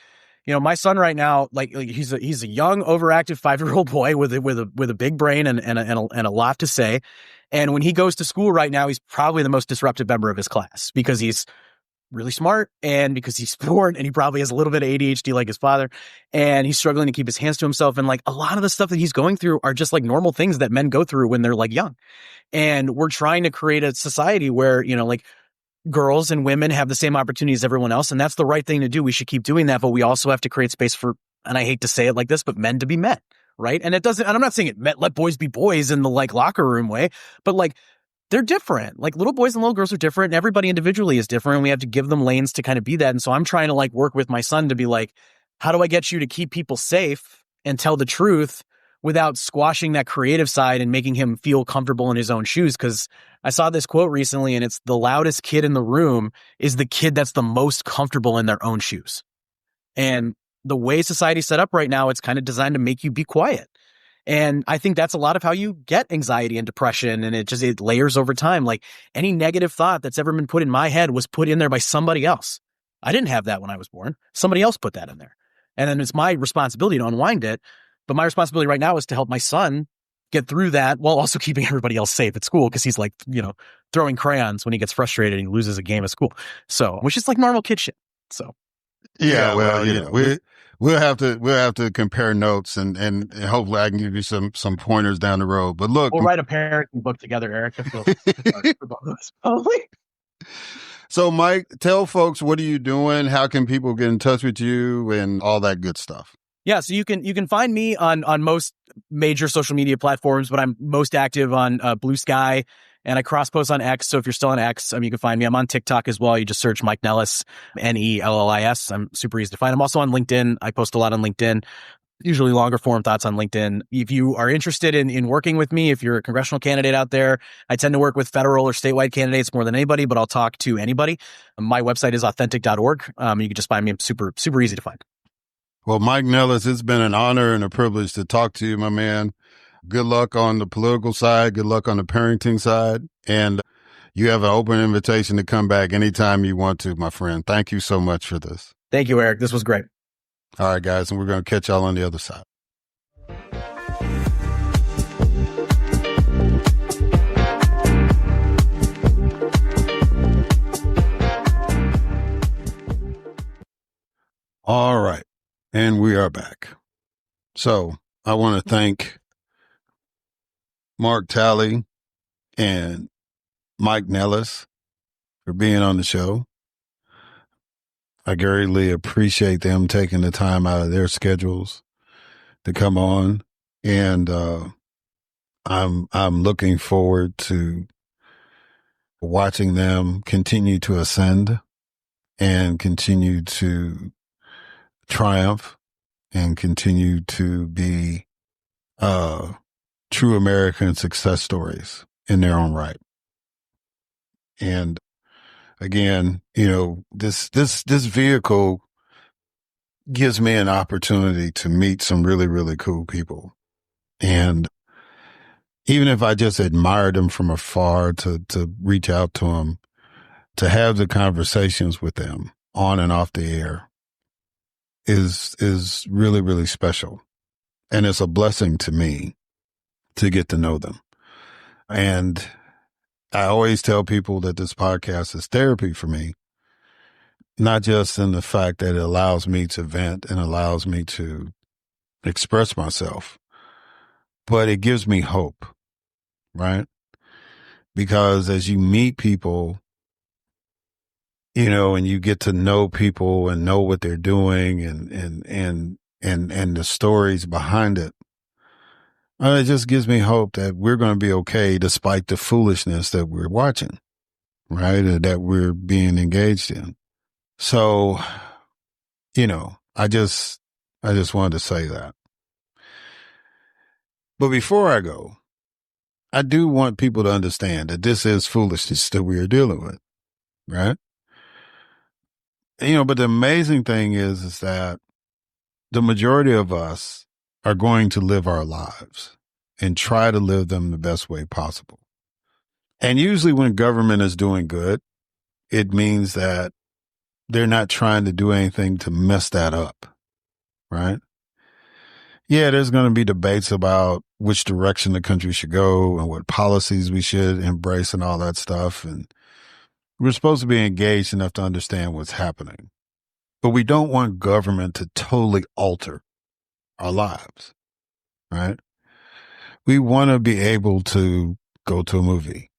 D: my son right now, like he's a young, overactive 5-year-old boy with a big brain and a lot to say. And when he goes to school right now, he's probably the most disruptive member of his class because he's really smart and because he's bored and he probably has a little bit of ADHD like his father, and he's struggling to keep his hands to himself. And like a lot of the stuff that he's going through are just like normal things that men go through when they're like young. And we're trying to create a society where, like girls and women have the same opportunities as everyone else. And that's the right thing to do. We should keep doing that, but we also have to create space for, and I hate to say it like this, but men to be men. Right. And and I'm not saying let boys be boys in the like locker room way, but like they're different. Like little boys and little girls are different, and everybody individually is different. And we have to give them lanes to kind of be that. And so I'm trying to like work with my son to be like, how do I get you to keep people safe and tell the truth without squashing that creative side and making him feel comfortable in his own shoes? Because I saw this quote recently, and it's the loudest kid in the room is the kid that's the most comfortable in their own shoes. And the way society's set up right now, it's kind of designed to make you be quiet. And I think that's a lot of how you get anxiety and depression. And it layers over time. Like any negative thought that's ever been put in my head was put in there by somebody else. I didn't have that when I was born. Somebody else put that in there. And then it's my responsibility to unwind it. But my responsibility right now is to help my son get through that while also keeping everybody else safe at school. Cause he's like, throwing crayons when he gets frustrated and he loses a game at school. So, which is like normal kid shit. So.
A: Yeah, well, we'll have to compare notes and hopefully I can give you some pointers down the road. But look,
D: we'll write a parenting book together, Eric.
A: So, Mike, tell folks, what are you doing? How can people get in touch with you and all that good stuff?
D: Yeah, so you can find me on most major social media platforms, but I'm most active on Blue Sky, and I cross post on X. So if you're still on X, you can find me. I'm on TikTok as well. You just search Mike Nellis, Nellis. I'm super easy to find. I'm also on LinkedIn. I post a lot on LinkedIn, usually longer form thoughts on LinkedIn. If you are interested in working with me, if you're a congressional candidate out there, I tend to work with federal or statewide candidates more than anybody, but I'll talk to anybody. My website is authentic.org. You can just find me. I'm super, super easy to find.
A: Well, Mike Nellis, it's been an honor and a privilege to talk to you, my man. Good luck on the political side. Good luck on the parenting side. And you have an open invitation to come back anytime you want to, my friend. Thank you so much for this.
D: Thank you, Eric. This was great.
A: All right, guys. And we're going to catch y'all on the other side. All right. And we are back. So I want to thank Mark Talley and Mike Nellis for being on the show. I greatly appreciate them taking the time out of their schedules to come on. And I'm looking forward to watching them continue to ascend and continue to triumph and continue to be true American success stories in their own right. And again, this vehicle gives me an opportunity to meet some really, really cool people. And even if I just admired them from afar, to reach out to them, to have the conversations with them on and off the air is really, really special. And it's a blessing to me to get to know them. And I always tell people that this podcast is therapy for me, not just in the fact that it allows me to vent and allows me to express myself, but it gives me hope, right? Because as you meet people, and you get to know people and know what they're doing and the stories behind it, it just gives me hope that we're going to be okay despite the foolishness that we're watching, right? Or that we're being engaged in. So, I just wanted to say that. But before I go, I do want people to understand that this is foolishness that we are dealing with, right? But the amazing thing is that the majority of us are going to live our lives and try to live them the best way possible. And usually when government is doing good, it means that they're not trying to do anything to mess that up, right? Yeah, there's going to be debates about which direction the country should go and what policies we should embrace and all that stuff. And we're supposed to be engaged enough to understand what's happening. But we don't want government to totally alter our lives, right? We want to be able to go to a movie,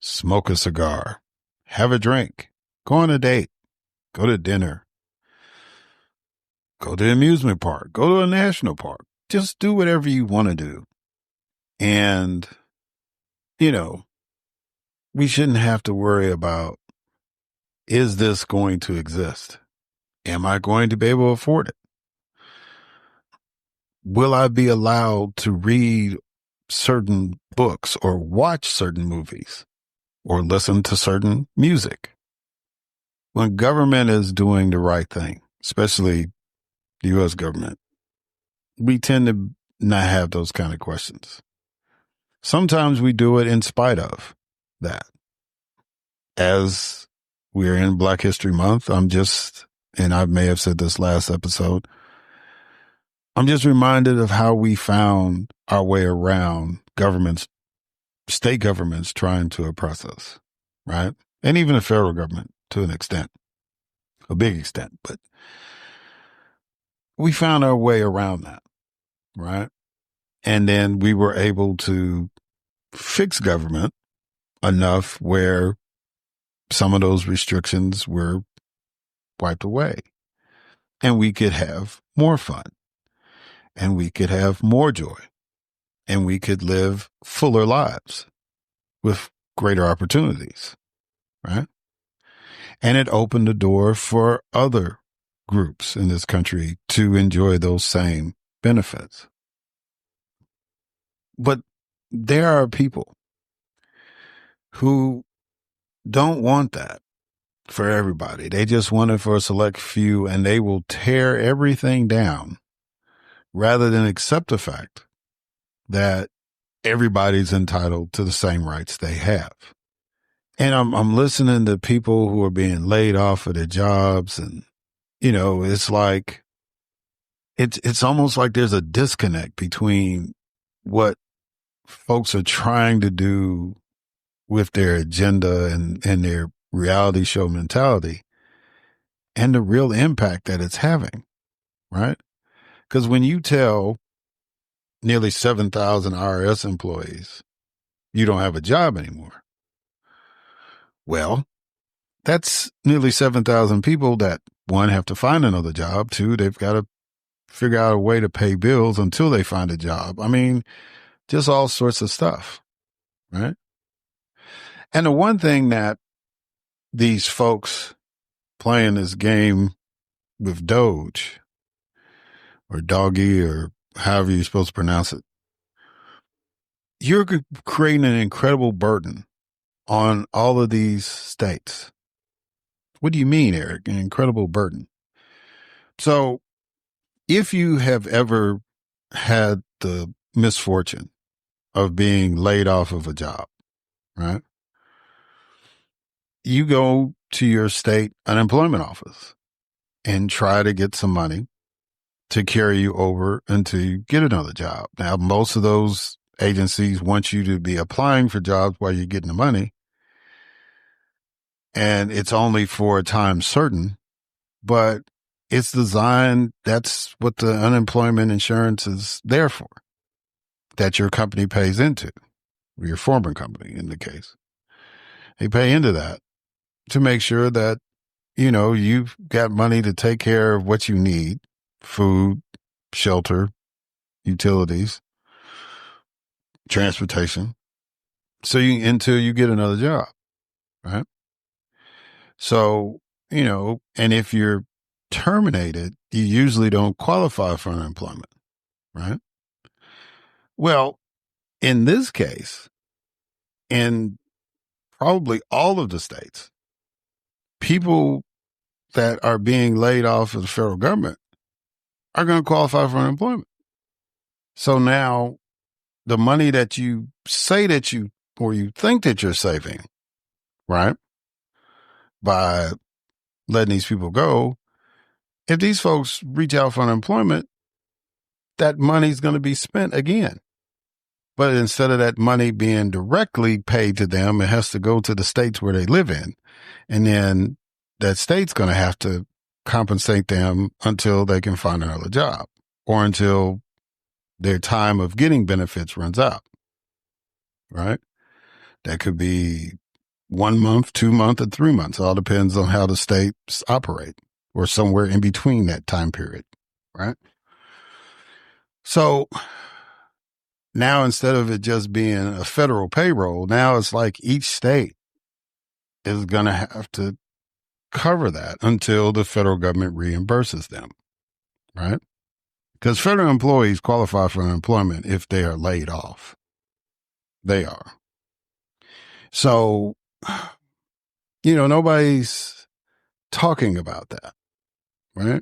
A: smoke a cigar, have a drink, go on a date, go to dinner, go to the amusement park, go to a national park. Just do whatever you want to do. And, we shouldn't have to worry about, is this going to exist? Am I going to be able to afford it? Will I be allowed to read certain books or watch certain movies or listen to certain music? When government is doing the right thing, especially the U.S. government, we tend to not have those kind of questions. Sometimes we do it in spite of that. As we're in Black History Month, and I may have said this last episode, I'm just reminded of how we found our way around state governments trying to oppress us, right? And even the federal government to an extent, a big extent, but we found our way around that, right? And then we were able to fix government enough where some of those restrictions were wiped away and we could have more fun and we could have more joy and we could live fuller lives with greater opportunities, right? And it opened the door for other groups in this country to enjoy those same benefits. But there are people who don't want that for everybody. They just want it for a select few, and they will tear everything down rather than accept the fact that everybody's entitled to the same rights they have. And I'm listening to people who are being laid off of their jobs, and it's like it's almost like there's a disconnect between what folks are trying to do with their agenda and their reality show mentality and the real impact that it's having, right? Because when you tell nearly 7,000 IRS employees you don't have a job anymore, well, that's nearly 7,000 people that, one, have to find another job. Two, they've got to figure out a way to pay bills until they find a job. I mean, just all sorts of stuff, right? And the one thing that these folks playing this game with Doge or Doggy or however you're supposed to pronounce it, you're creating an incredible burden on all of these states. What do you mean, Eric? An incredible burden. So if you have ever had the misfortune of being laid off of a job, right? You go to your state unemployment office and try to get some money to carry you over until you get another job. Now, most of those agencies want you to be applying for jobs while you're getting the money. and it's only for a time certain, but it's designed. That's what the unemployment insurance is there for, that your company pays into, or your former company in the case. They pay into that to make sure that, you've got money to take care of what you need: food, shelter, utilities, transportation. So until you get another job, right? So, and if you're terminated, you usually don't qualify for unemployment, right? Well, in this case, in probably all of the states, people that are being laid off of the federal government are going to qualify for unemployment. So now the money that you say that you, or you think that you're saving, right, by letting these people go, if these folks reach out for unemployment, that money's going to be spent again. But instead of that money being directly paid to them, it has to go to the states where they live in. And then that state's going to have to compensate them until they can find another job, or until their time of getting benefits runs out, right? That could be 1 month, 2 months, or 3 months. It all depends on how the states operate, or somewhere in between that time period, right? So now, instead of it just being a federal payroll, now it's like each state is going to have to cover that until the federal government reimburses them, right? Because federal employees qualify for unemployment if they are laid off. They are. So, nobody's talking about that, right?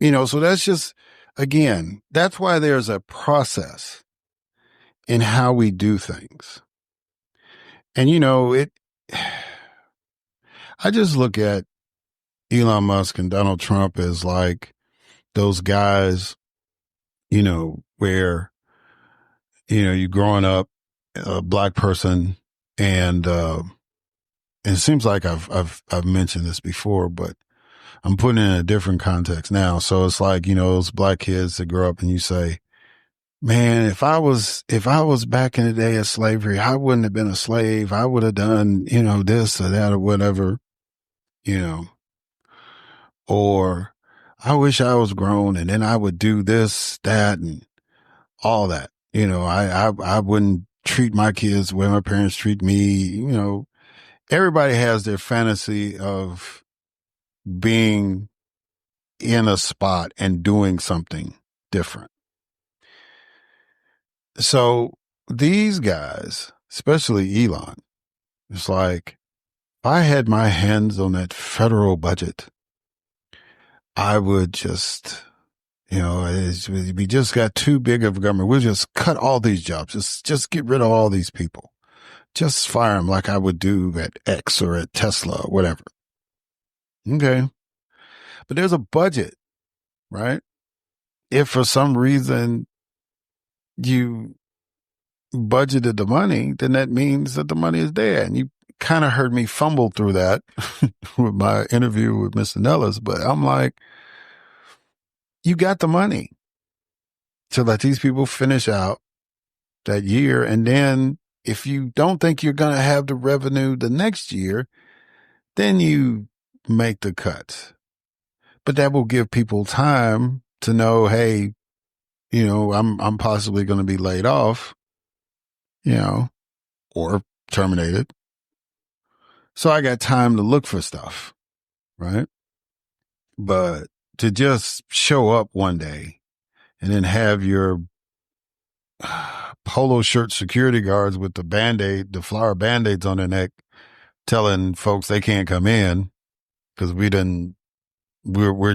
A: So that's just, again, that's why there's a process in how we do things. And, I just look at Elon Musk and Donald Trump as like those guys, where, you're growing up a black person, and it seems like I've mentioned this before, but I'm putting it in a different context now. So it's like, those black kids that grow up and you say, man, if I was back in the day of slavery, I wouldn't have been a slave. I would have done, this or that or whatever, or I wish I was grown and then I would do this, that, and all that. I wouldn't treat my kids the way my parents treat me. Everybody has their fantasy of being in a spot and doing something different. So these guys, especially Elon, it's like, if I had my hands on that federal budget, I would just, we just got too big of a government. We'll just cut all these jobs. Just get rid of all these people. Just fire them like I would do at X or at Tesla or whatever. Okay. But there's a budget, right? If for some reason you budgeted the money, then that means that the money is there. And you kind of heard me fumble through that with my interview with Mr. Nellis, but I'm like, you got the money to let these people finish out that year. And then if you don't think you're going to have the revenue the next year, then you make the cuts. But that will give people time to know, hey, I'm possibly going to be laid off, or terminated. So I got time to look for stuff, right? But to just show up one day and then have your polo shirt security guards with the flower Band-Aids on their neck, telling folks they can't come in because we're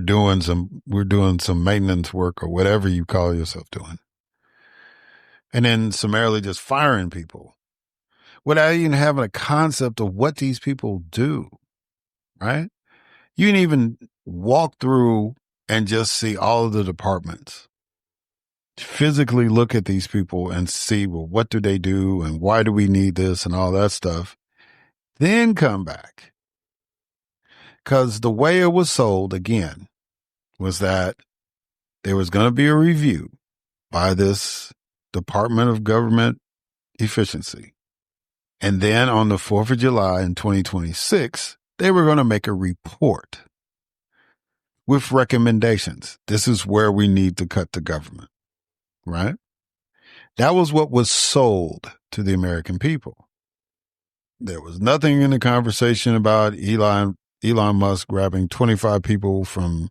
A: doing some maintenance work or whatever you call yourself doing. And then summarily just firing people without even having a concept of what these people do, right? You can even walk through and just see all of the departments. Physically look at these people and see, well, what do they do and why do we need this and all that stuff. then come back. Because the way it was sold, again, was that there was going to be a review by this Department of Government Efficiency. And then on the 4th of July in 2026, they were going to make a report with recommendations. This is where we need to cut the government, right? That was what was sold to the American people. There was nothing in the conversation about Elon Musk grabbing 25 people from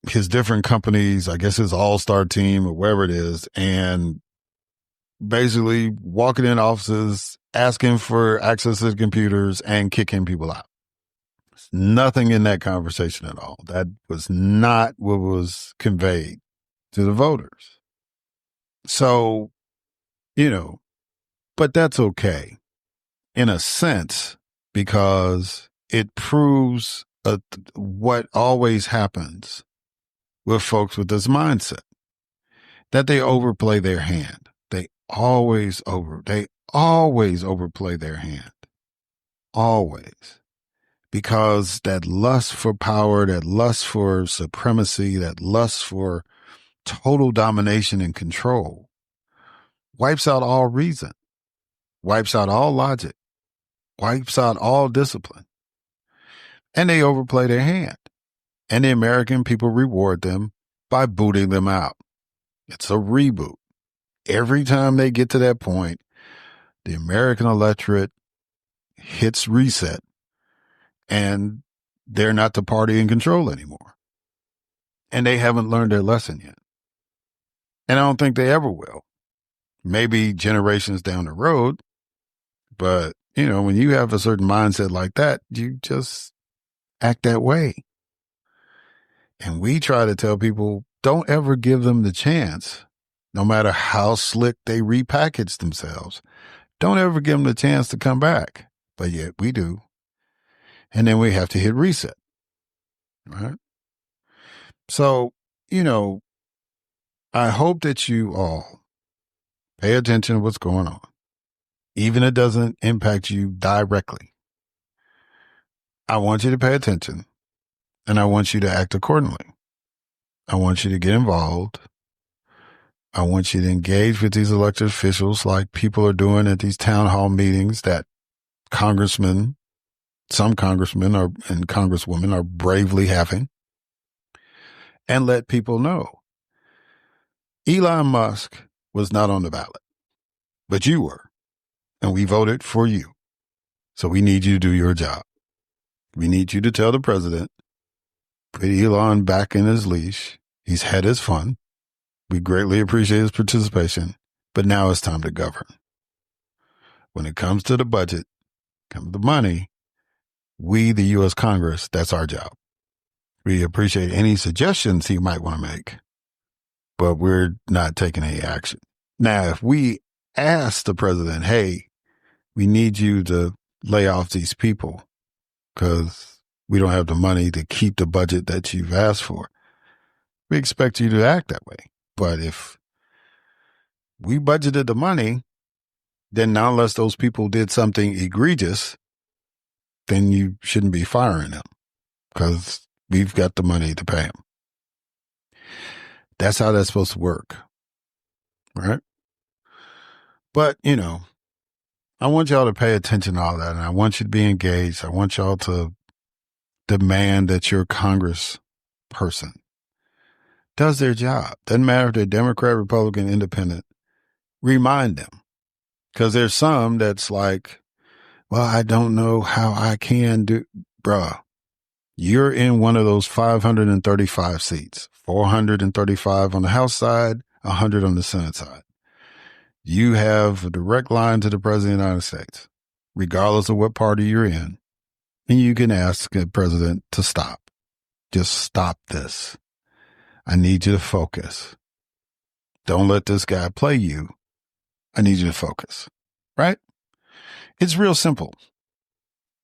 A: his different companies, I guess his all-star team or wherever it is, and basically walking in offices, asking for access to the computers and kicking people out. There's nothing in that conversation at all. That was not what was conveyed to the voters. So, but that's okay in a sense, because it proves what always happens with folks with this mindset, that they overplay their hand. They always overplay their hand. Always. Because that lust for power, that lust for supremacy, that lust for total domination and control wipes out all reason, wipes out all logic, wipes out all discipline. And they overplay their hand. And the American people reward them by booting them out. It's a reboot. Every time they get to that point, the American electorate hits reset and they're not the party in control anymore. And they haven't learned their lesson yet. And I don't think they ever will. Maybe generations down the road. But, when you have a certain mindset like that, you just act that way. And we try to tell people, don't ever give them the chance, no matter how slick they repackage themselves. Don't ever give them the chance to come back. But yet we do. And then we have to hit reset. Right? So, I hope that you all pay attention to what's going on, even if it doesn't impact you directly. I want you to pay attention, and I want you to act accordingly. I want you to get involved. I want you to engage with these elected officials like people are doing at these town hall meetings that some congressmen and congresswomen are bravely having, and let people know. Elon Musk was not on the ballot, but you were, and we voted for you. So we need you to do your job. We need you to tell the president, put Elon back in his leash. He's had his fun. We greatly appreciate his participation, but now it's time to govern. When it comes to the budget, comes to the money, we, the U.S. Congress, that's our job. We appreciate any suggestions he might want to make, but we're not taking any action. Now, if we ask the president, hey, we need you to lay off these people because we don't have the money to keep the budget that you've asked for, we expect you to act that way. But if we budgeted the money, then not unless those people did something egregious, then you shouldn't be firing them because we've got the money to pay them. That's how that's supposed to work. Right? But, I want y'all to pay attention to all that, and I want you to be engaged. I want y'all to demand that your Congress person does their job. Doesn't matter if they're Democrat, Republican, Independent. Remind them. Because there's some that's like, well, I don't know how I can do. Bruh, you're in one of those 535 seats, 435 on the House side, 100 on the Senate side. You have a direct line to the President of the United States, regardless of what party you're in. And you can ask the president to stop. Just stop this. I need you to focus. Don't let this guy play you. I need you to focus. Right? It's real simple.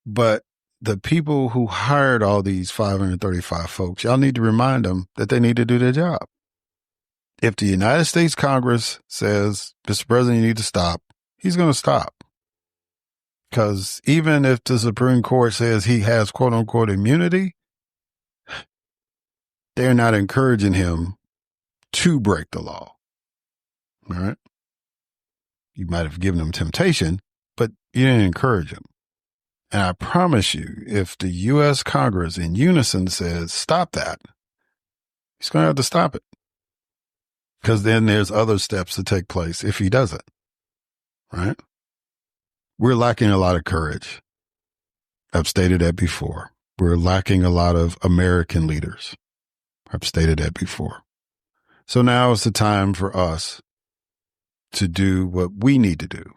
A: But the people who hired all these 535 folks, y'all need to remind them that they need to do their job. If the United States Congress says, Mr. President, you need to stop, he's going to stop. Because even if the Supreme Court says he has quote unquote immunity, they're not encouraging him to break the law. All right. You might have given him temptation, but you didn't encourage him. And I promise you, if the U.S. Congress in unison says, stop that, he's going to have to stop it. Because then there's other steps to take place if he doesn't. Right? We're lacking a lot of courage. I've stated that before. We're lacking a lot of American leaders. I've stated that before. So now is the time for us to do what we need to do.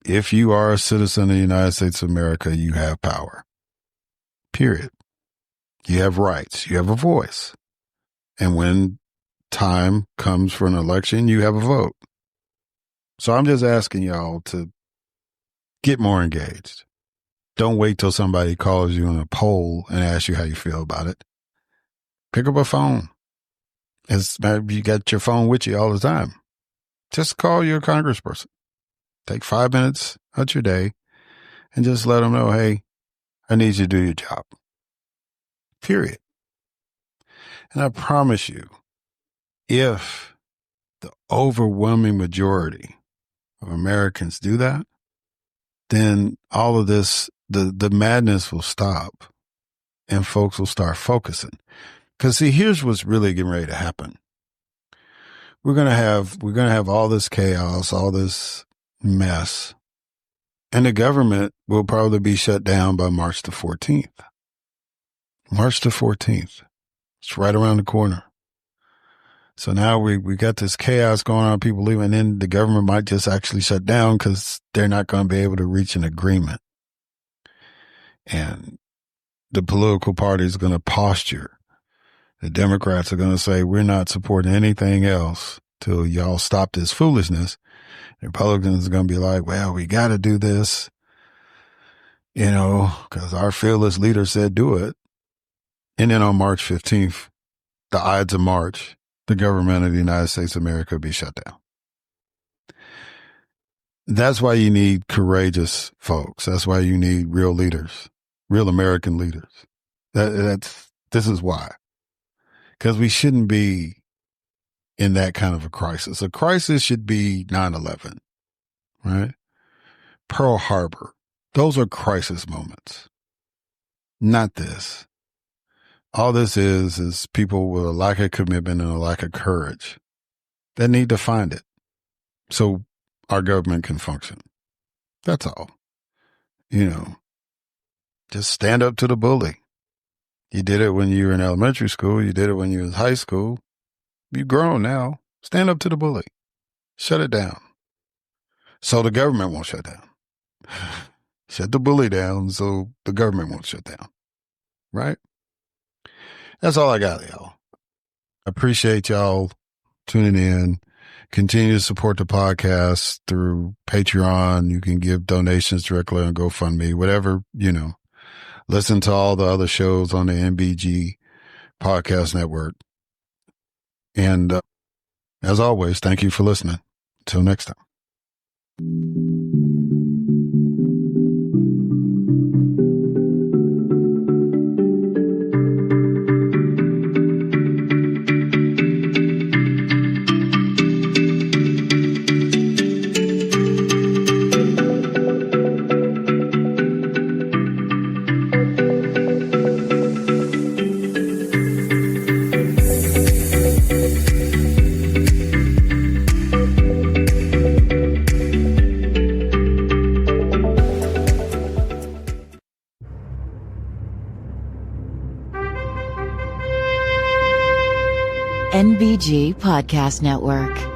A: If you are a citizen of the United States of America, you have power. Period. You have rights. You have a voice. And when time comes for an election, you have a vote. So I'm just asking y'all to get more engaged. Don't wait till somebody calls you in a poll and asks you how you feel about it. Pick up a phone. You got your phone with you all the time. Just call your congressperson. Take 5 minutes out your day and just let them know, hey, I need you to do your job. Period. And I promise you, if the overwhelming majority of Americans do that, then all of this, the madness will stop and folks will start focusing. Because see, here's what's really getting ready to happen. We're going to have all this chaos, all this mess, and the government will probably be shut down by March the 14th. March the 14th. It's right around the corner. So now we got this chaos going on, people leaving, and then the government might just actually shut down because they're not going to be able to reach an agreement. And the political party is going to posture. The Democrats are going to say, we're not supporting anything else till y'all stop this foolishness. The Republicans are going to be like, well, we got to do this, because our fearless leader said do it. And then on March 15th, the Ides of March, the government of the United States of America will be shut down. That's why you need courageous folks. That's why you need real leaders, real American leaders. This is why. Because we shouldn't be in that kind of a crisis. A crisis should be 9/11, right? Pearl Harbor. Those are crisis moments. Not this. All this is people with a lack of commitment and a lack of courage that need to find it so our government can function. That's all. Just stand up to the bully. You did it when you were in elementary school. You did it when you were in high school. You're grown now. Stand up to the bully. Shut it down. So the government won't shut down. Shut the bully down so the government won't shut down. Right? That's all I got, y'all. I appreciate y'all tuning in. Continue to support the podcast through Patreon. You can give donations directly on GoFundMe, whatever, Listen to all the other shows on the NBG Podcast Network. And as always, thank you for listening. Until next time.
B: NBG Podcast Network.